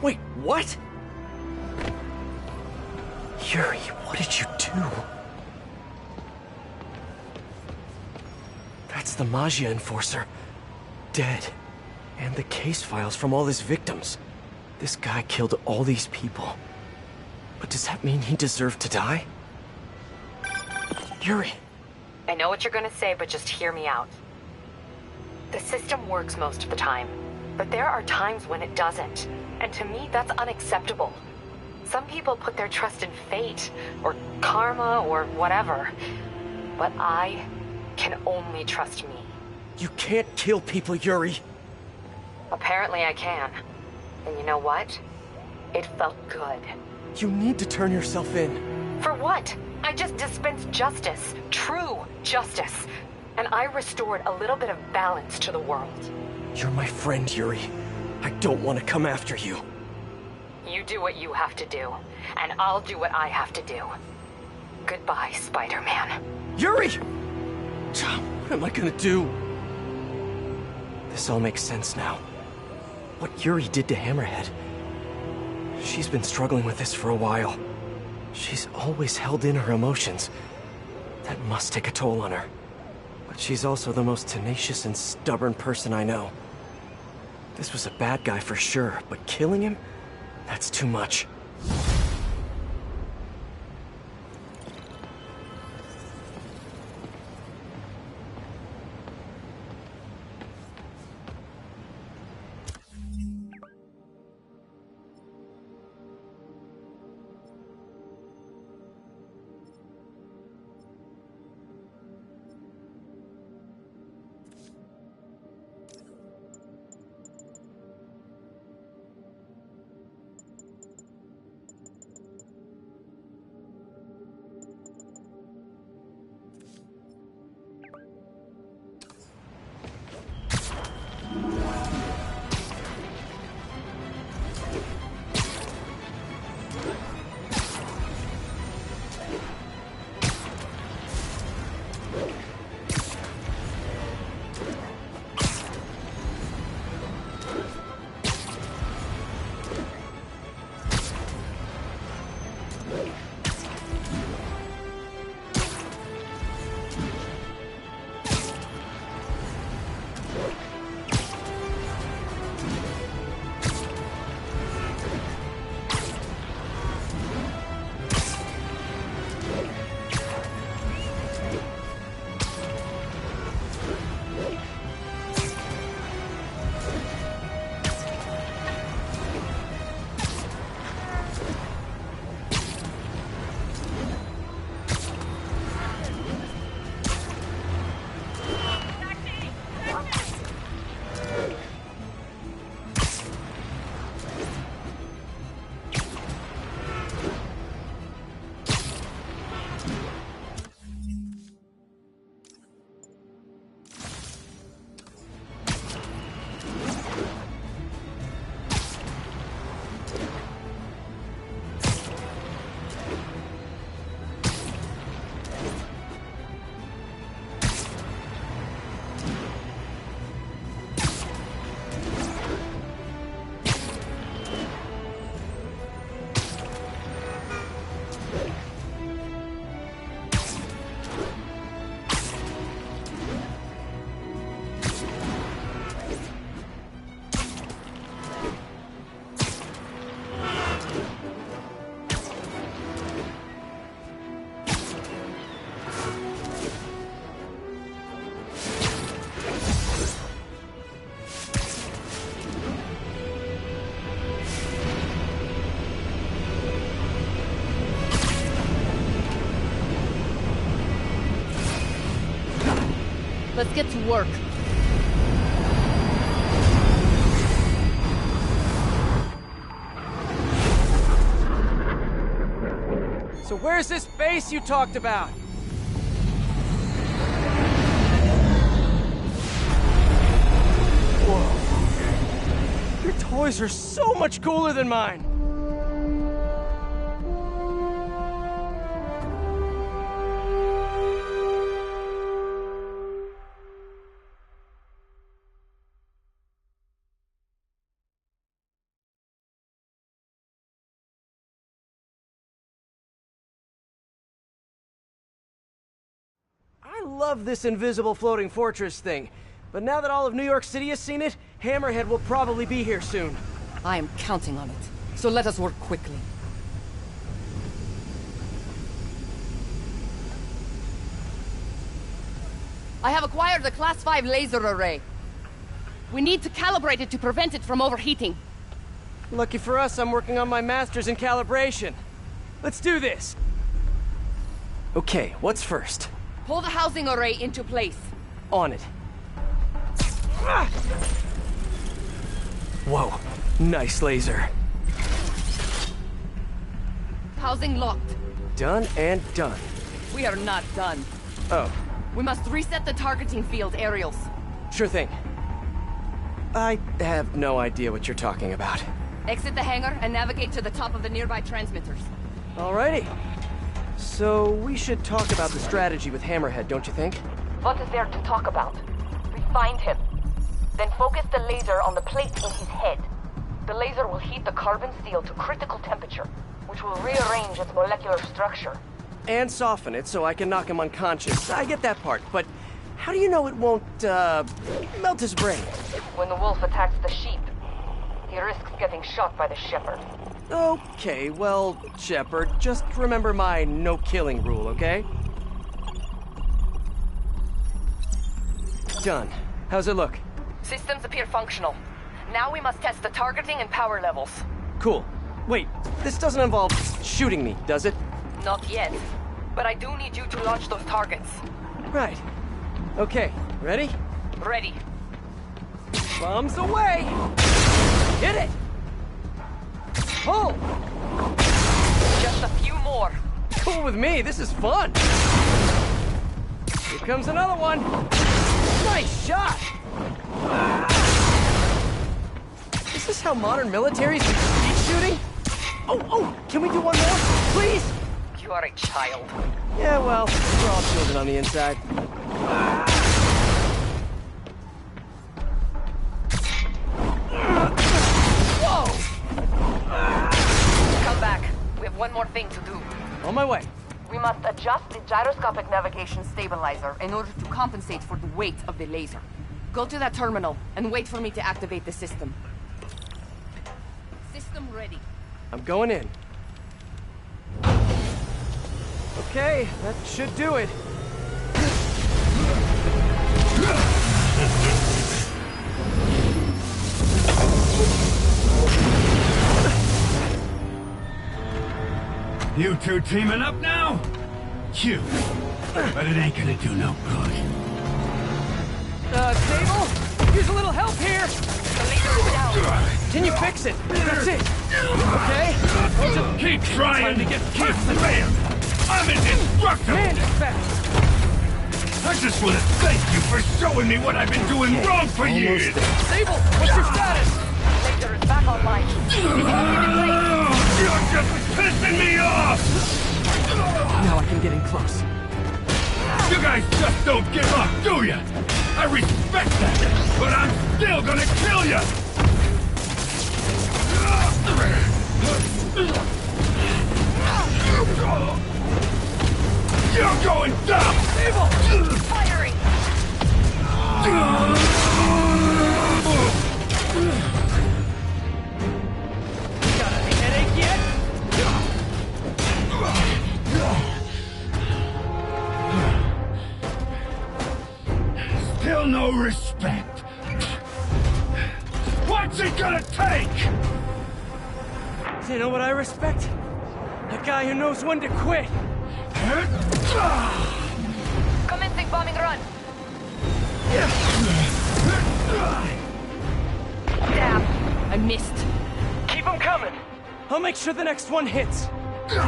Wait, what? Yuri, what did you do? That's the Maggia enforcer. Dead. And the case files from all his victims. This guy killed all these people. But does that mean he deserved to die? Yuri. I know what you're gonna say, but just hear me out. The system works most of the time, but there are times when it doesn't. And to me, that's unacceptable. Some people put their trust in fate, or karma, or whatever. But I can only trust me. You can't kill people, Yuri. Apparently I can. And you know what? It felt good. You need to turn yourself in. For what? I just dispensed justice. True justice. And I restored a little bit of balance to the world. You're my friend, Yuri. I don't want to come after you. You do what you have to do, and I'll do what I have to do. Goodbye, Spider-Man. Yuri! What am I gonna do? This all makes sense now. What Yuri did to Hammerhead. She's been struggling with this for a while. She's always held in her emotions. That must take a toll on her. But she's also the most tenacious and stubborn person I know. This was a bad guy for sure, but killing him? That's too much. Let's get to work. So where's this base you talked about? Whoa. Your toys are so much cooler than mine. I love this invisible floating fortress thing, but now that all of New York City has seen it, Hammerhead will probably be here soon. I am counting on it, so let us work quickly. I have acquired the Class 5 laser array. We need to calibrate it to prevent it from overheating. Lucky for us, I'm working on my master's in calibration. Let's do this! Okay, what's first? Pull the housing array into place. On it. Ah! Whoa, nice laser. Housing locked. Done and done. We are not done. Oh. We must reset the targeting field aerials. Sure thing. I have no idea what you're talking about. Exit the hangar and navigate to the top of the nearby transmitters. Alrighty. So, we should talk about the strategy with Hammerhead, don't you think? What is there to talk about? We find him. Then focus the laser on the plate in his head. The laser will heat the carbon steel to critical temperature, which will rearrange its molecular structure. And soften it so I can knock him unconscious. I get that part, but How do you know it won't, melt his brain? When the wolf attacks the sheep, he risks getting shot by the shepherd. Okay, well, Shepard, just remember my no-killing rule, okay? Done. How's it look? Systems appear functional. Now we must test the targeting and power levels. Cool. Wait, this doesn't involve shooting me, does it? Not yet. But I do need you to launch those targets. Right. Okay, ready? Ready. Bombs away! Hit it! Pull! Just a few more. Cool with me, this is fun! Here comes another one! Nice shot! Is this how modern militaries do speed shooting? Oh, can we do one more, please? You are a child. Yeah, well, we're all children on the inside. Whoa! Come back. We have one more thing to do. On my way. We must adjust the gyroscopic navigation stabilizer in order to compensate for the weight of the laser. Go to that terminal and wait for me to activate the system. System ready. I'm going in. Okay, that should do it. You two teaming up now? Cute. But it ain't gonna do no good. Sable? Here's a little help here! The laser is down. Can you fix it? That's it. Okay? Keep trying! Time to get Keep bam! I'm indestructible! Man, it's fast! I just want to thank you for showing me what I've been doing wrong for years! Sable, what's your status? Laser is back online. You're just pissing me off! Now I can get in close. You guys just don't give up, do ya? I respect that, but I'm still gonna kill ya! You're going down! Sable! Firing! Got a headache yet? Still no respect. What's it gonna take? You know what I respect? A guy who knows when to quit. Commencing bombing run. Damn! I missed. Keep them coming. I'll make sure the next one hits. I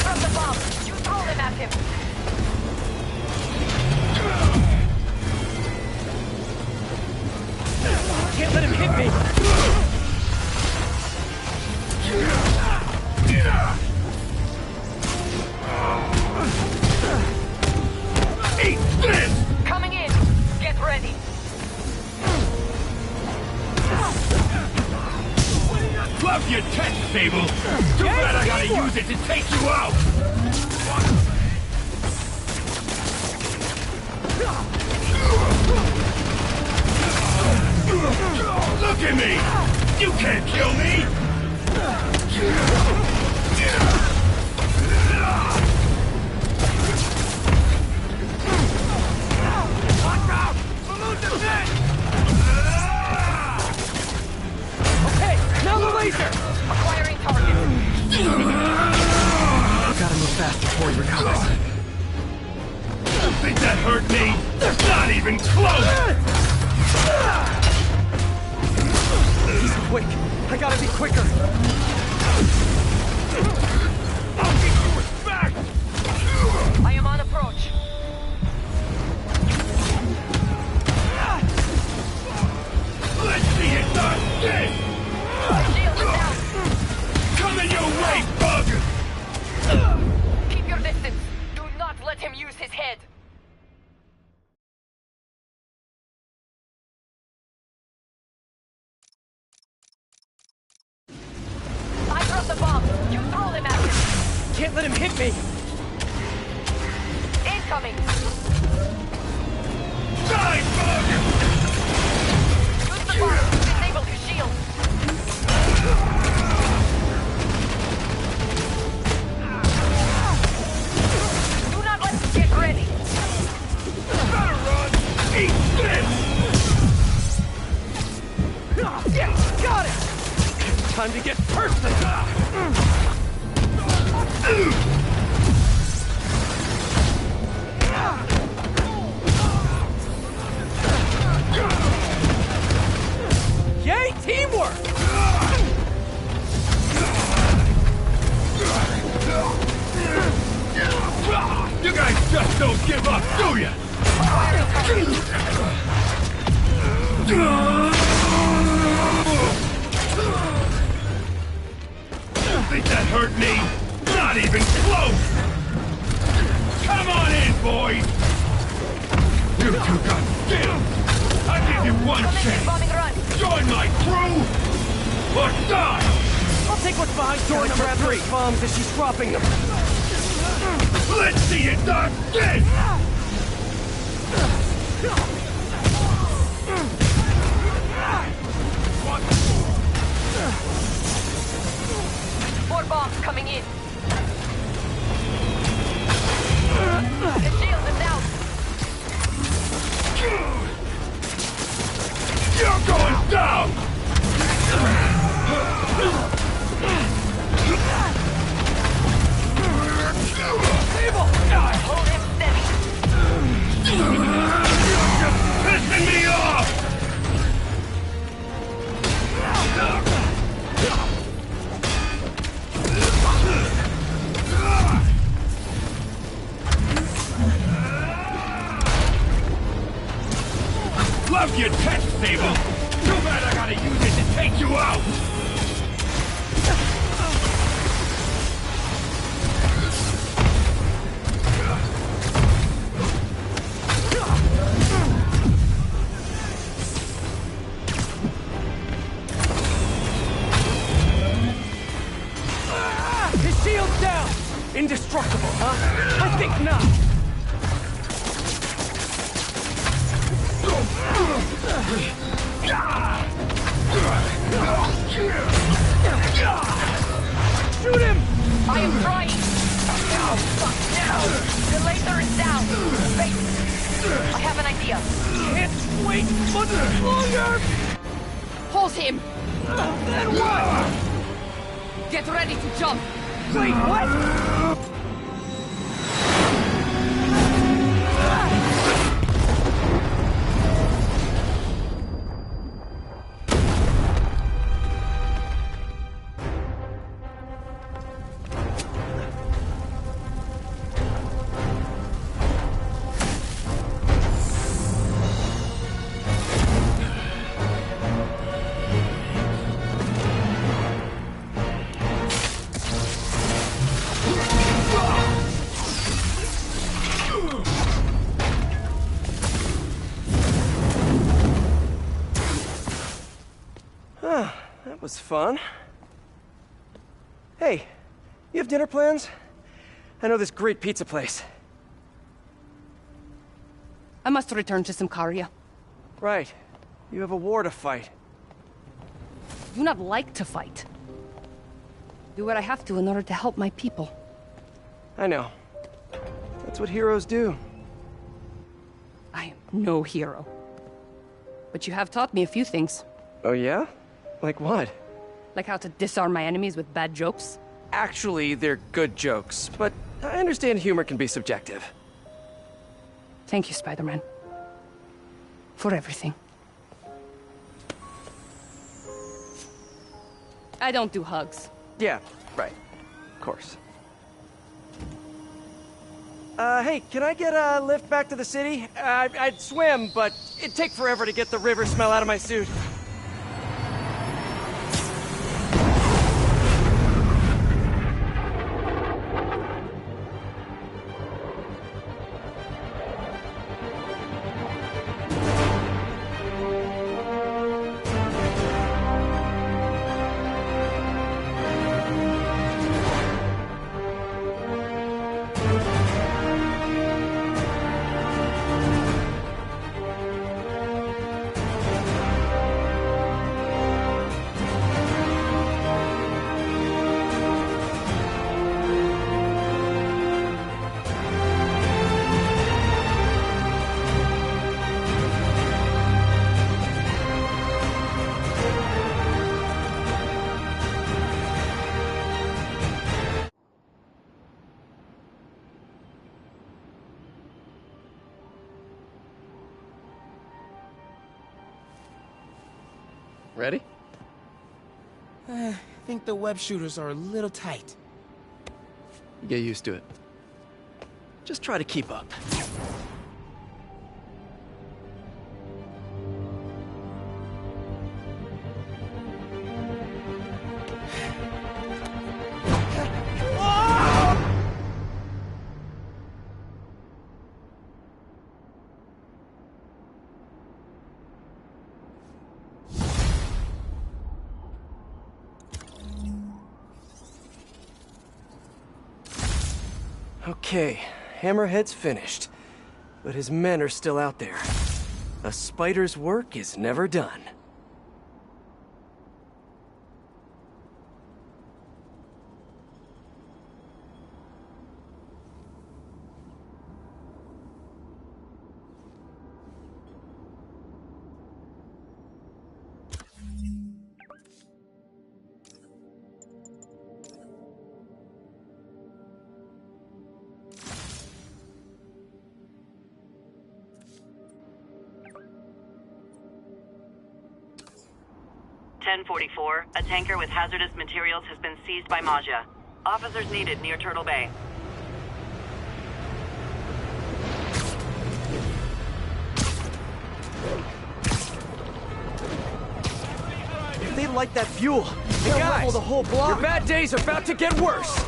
dropped the bomb. You throw them at him. Can't let him hit me. Eat this! Coming in. Get ready. Love your tech, Sable. Too bad I gotta use it to take you out. Look at me! You can't kill me! Watch out! Balloon defense! Okay, now the laser! Acquiring target. Gotta move fast before he recovers. Think that hurt me? Not even close! He's quick. I gotta be quicker. I'll get you back! I am on approach. Let's see it done! This! Shield is down. Coming your way, bug! Keep your distance. Do not let him use his head. I dropped the bomb. You throw them at him. can't let him hit me! Incoming! Die, bug! Use the bar to disable his shield! Do not let him get ready! Better run! Eat this! Yeah, got it! Time to get personal! Yay, teamwork! You guys just don't give up, do ya? Think that hurt me? Not even close! Come on in, boys! You two got skills! I give you one chance! Join my crew, or die! I'll take what's behind door number 3 bombs as she's dropping them. Let's see you dodge this! More bombs coming in. The shield is out. You're going down! Sable! Hold him steady. You're just pissing me off! Love your tech, Sable! Too bad I gotta use it to take you out! His shield's down! Indestructible, huh? I think not! Shoot him! I am trying. Oh, fuck, no. The laser is down. Wait. I have an idea. Can't wait much longer! Hold him. Then what? Get ready to jump. Wait, what? That was fun. Hey, you have dinner plans? I know this great pizza place. I must return to Symkaria. Right. You have a war to fight. I do not like to fight. Do what I have to in order to help my people. I know. That's what heroes do. I am no hero. But you have taught me a few things. Oh yeah? Like what? Like how to disarm my enemies with bad jokes. Actually, they're good jokes, but I understand humor can be subjective. Thank you, Spider-Man. For everything. I don't do hugs. Yeah, right. Of course. Hey, can I get a lift back to the city? I'd swim, but it'd take forever to get the river smell out of my suit. Ready? I think the web shooters are a little tight. You get used to it. Just try to keep up. Okay, Hammerhead's finished. But his men are still out there. A spider's work is never done. A tanker with hazardous materials has been seized by Maggia. Officers needed near Turtle Bay. If they light that fuel, they'll level the whole block. Your bad days are about to get worse.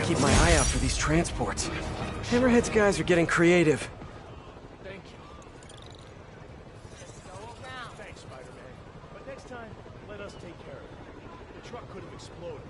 Keep my eye out for these transports. Hammerhead's guys are getting creative. Thank you. Thanks, Spider-Man. But next time, let us take care of it. The truck could have exploded.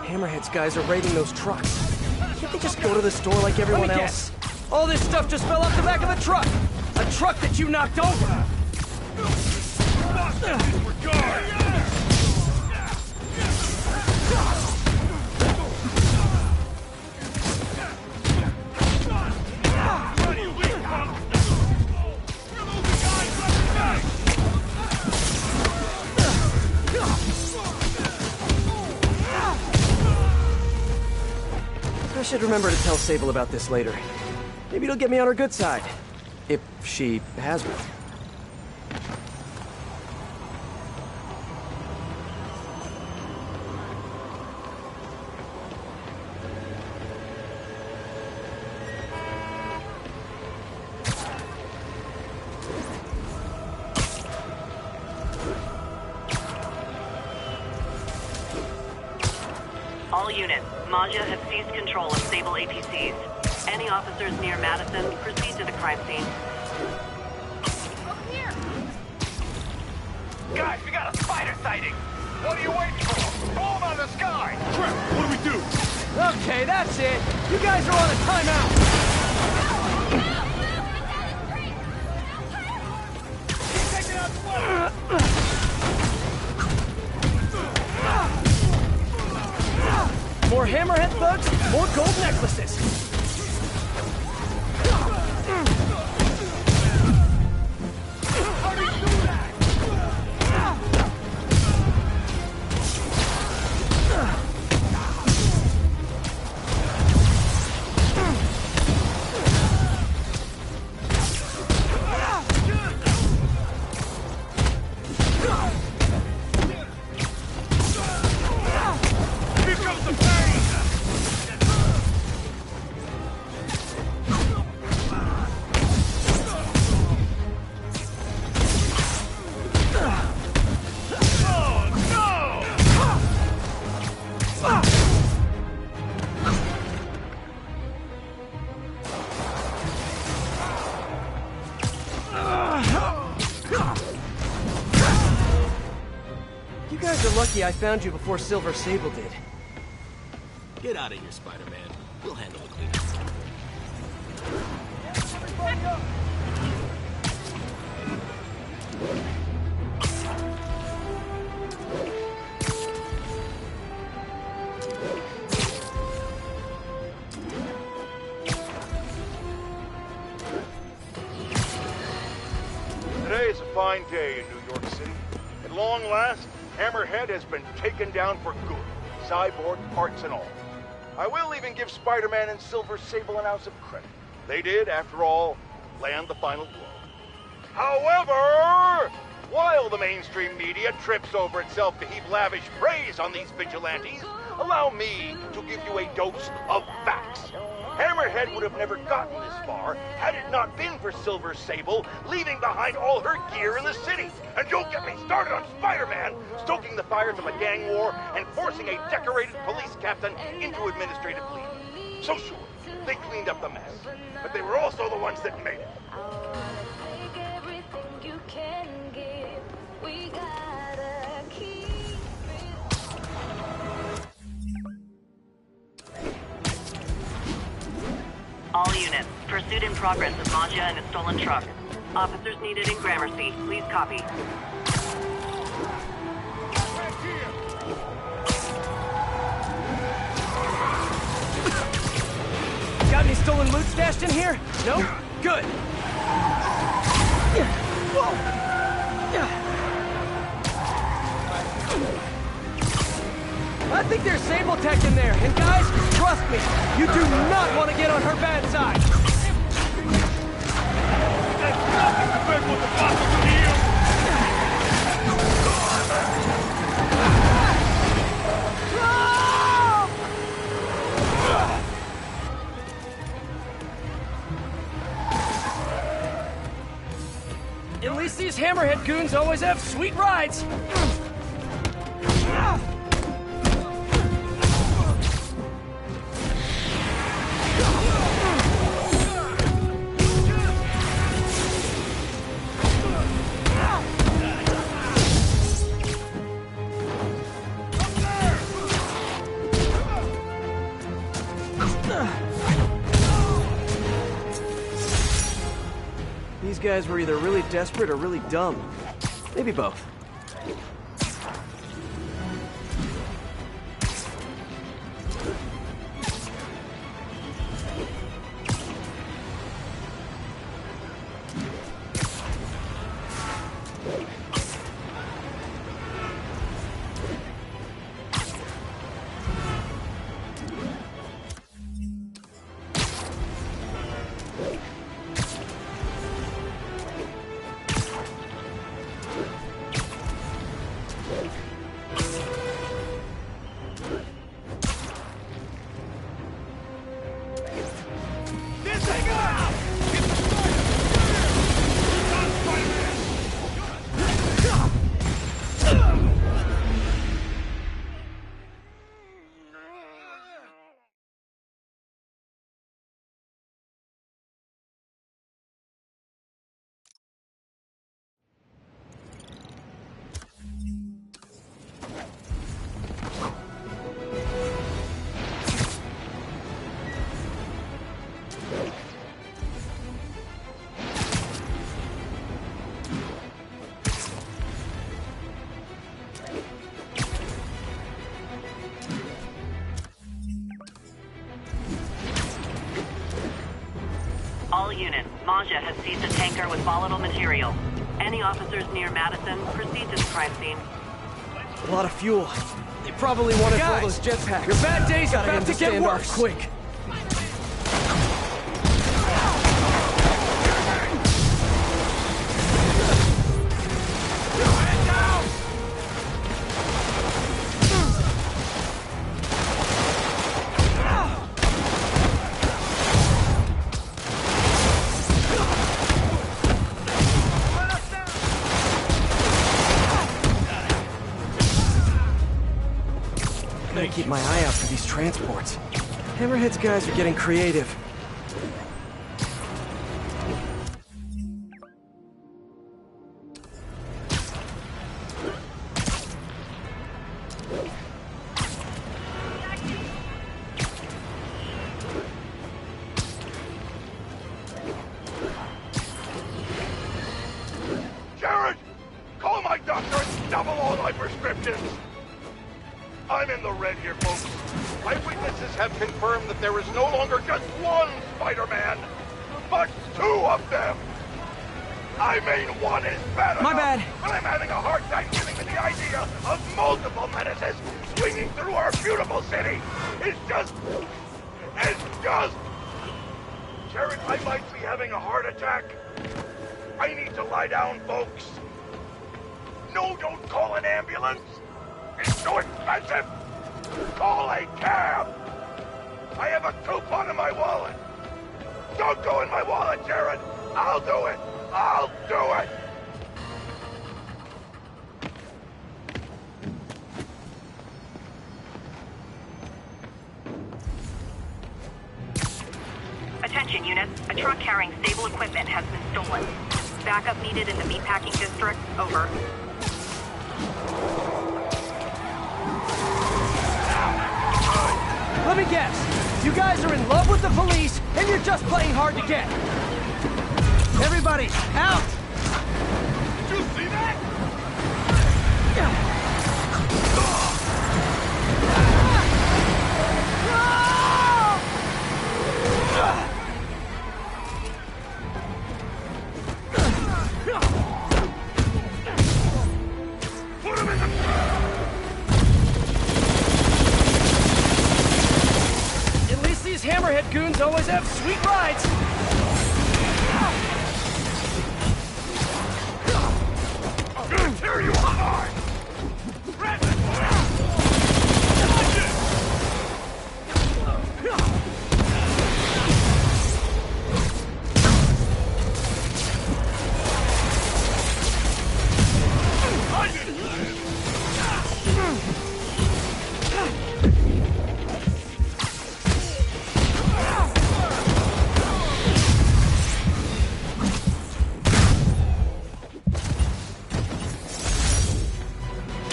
Hammerhead's guys are raiding those trucks. Can't they just go to the store like everyone else? All this stuff just fell off the back of a truck! A truck that you knocked over! I should remember to tell Sable about this later. Maybe it'll get me on her good side. If she has one. All units, Maggia has seized control of Sable APCs. Any officers near Madison, proceed to the crime scene. Over here! Guys, we got a spider sighting! What are you waiting for? Blow them out of the sky! Crap, what do we do? Okay, that's it! You guys are on a timeout! More Hammerhead thugs, more gold necklaces! Here comes the pain! You guys are lucky I found you before Silver Sable did. Get out of here, Spider-Man. We'll handle the cleanup. Today is a fine day in New York City. At long last, Hammerhead has been taken down for good, cyborg parts and all. I will even give Spider-Man and Silver Sable an ounce of credit. They did, after all, land the final blow. However, while the mainstream media trips over itself to heap lavish praise on these vigilantes, allow me to give you a dose of facts. Hammerhead would have never gotten this far had it not been for Silver Sable leaving behind all her gear in the city. And don't get me started on Spider-Man stoking the fires of a gang war and forcing a decorated police captain into administrative leave. So sure, they cleaned up the mess, but they were also the ones that made it. All units, pursuit in progress of Maggia and a stolen truck. Officers needed in Gramercy. Please copy. Got any stolen loot stashed in here? No? Good. I think there's Sable Tech in there, and guys, trust me, you do not want to get on her bad side. At least these Hammerhead goons always have sweet rides. These guys were either really desperate or really dumb. Maybe both. All units, Maggia has seized a tanker with volatile material. Any officers near Madison, proceed to the crime scene. A lot of fuel. They probably want to throw those jetpacks. Your bad days are about to get worse. Quick. I keep my eye out for these transports. Hammerhead's guys are getting creative. prescriptions! I'm in the red here, folks. Eyewitnesses have confirmed that there is no longer just one Spider-Man, but two of them! I mean, one is bad enough, My bad. but I'm having a hard time getting with the idea of multiple menaces swinging through our beautiful city. It's just... Jared, I might be having a heart attack. I need to lie down, folks. No, don't call an ambulance. It's so expensive. Call a cab. I have a coupon in my wallet. Don't go in my wallet, Jared. I'll do it. I'll do it. Attention units, a truck carrying stable equipment has been stolen. Backup needed in the meatpacking district. Over. Let me guess. You guys are in love with the police, and you're just playing hard to get. Everybody, out! Did you see that? Put him in the... At least these Hammerhead goons always have sweet rides. I'm gonna tear you apart!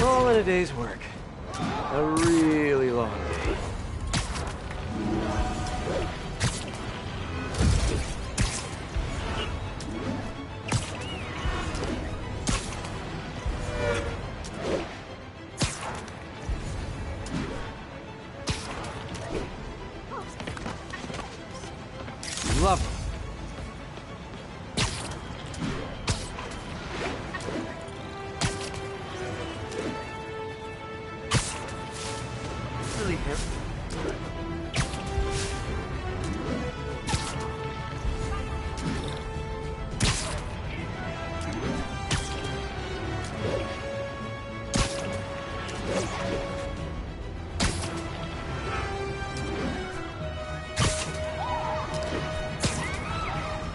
All in a day's work. A really long day. Love them. Really him.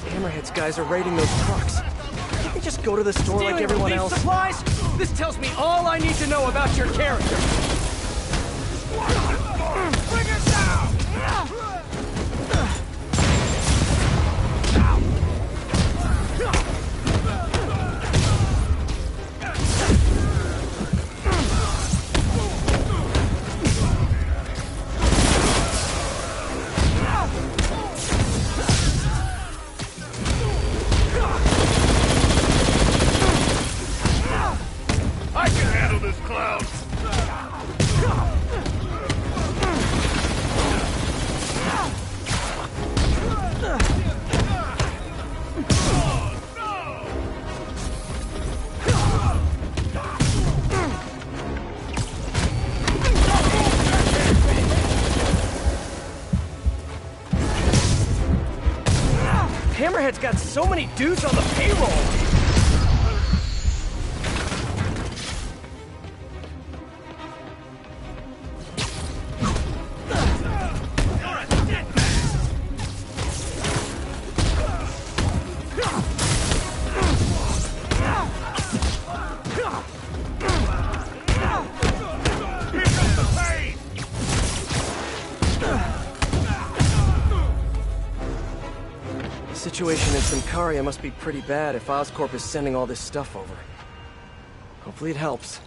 Hammerhead's guys are raiding those trucks. Can't we just go to the store like everyone else? Supplies? This tells me all I need to know about your character. Bring it down! I can handle this clown! Hammerhead's got so many dudes on the payroll. The situation in Symkaria must be pretty bad if Oscorp is sending all this stuff over. Hopefully it helps.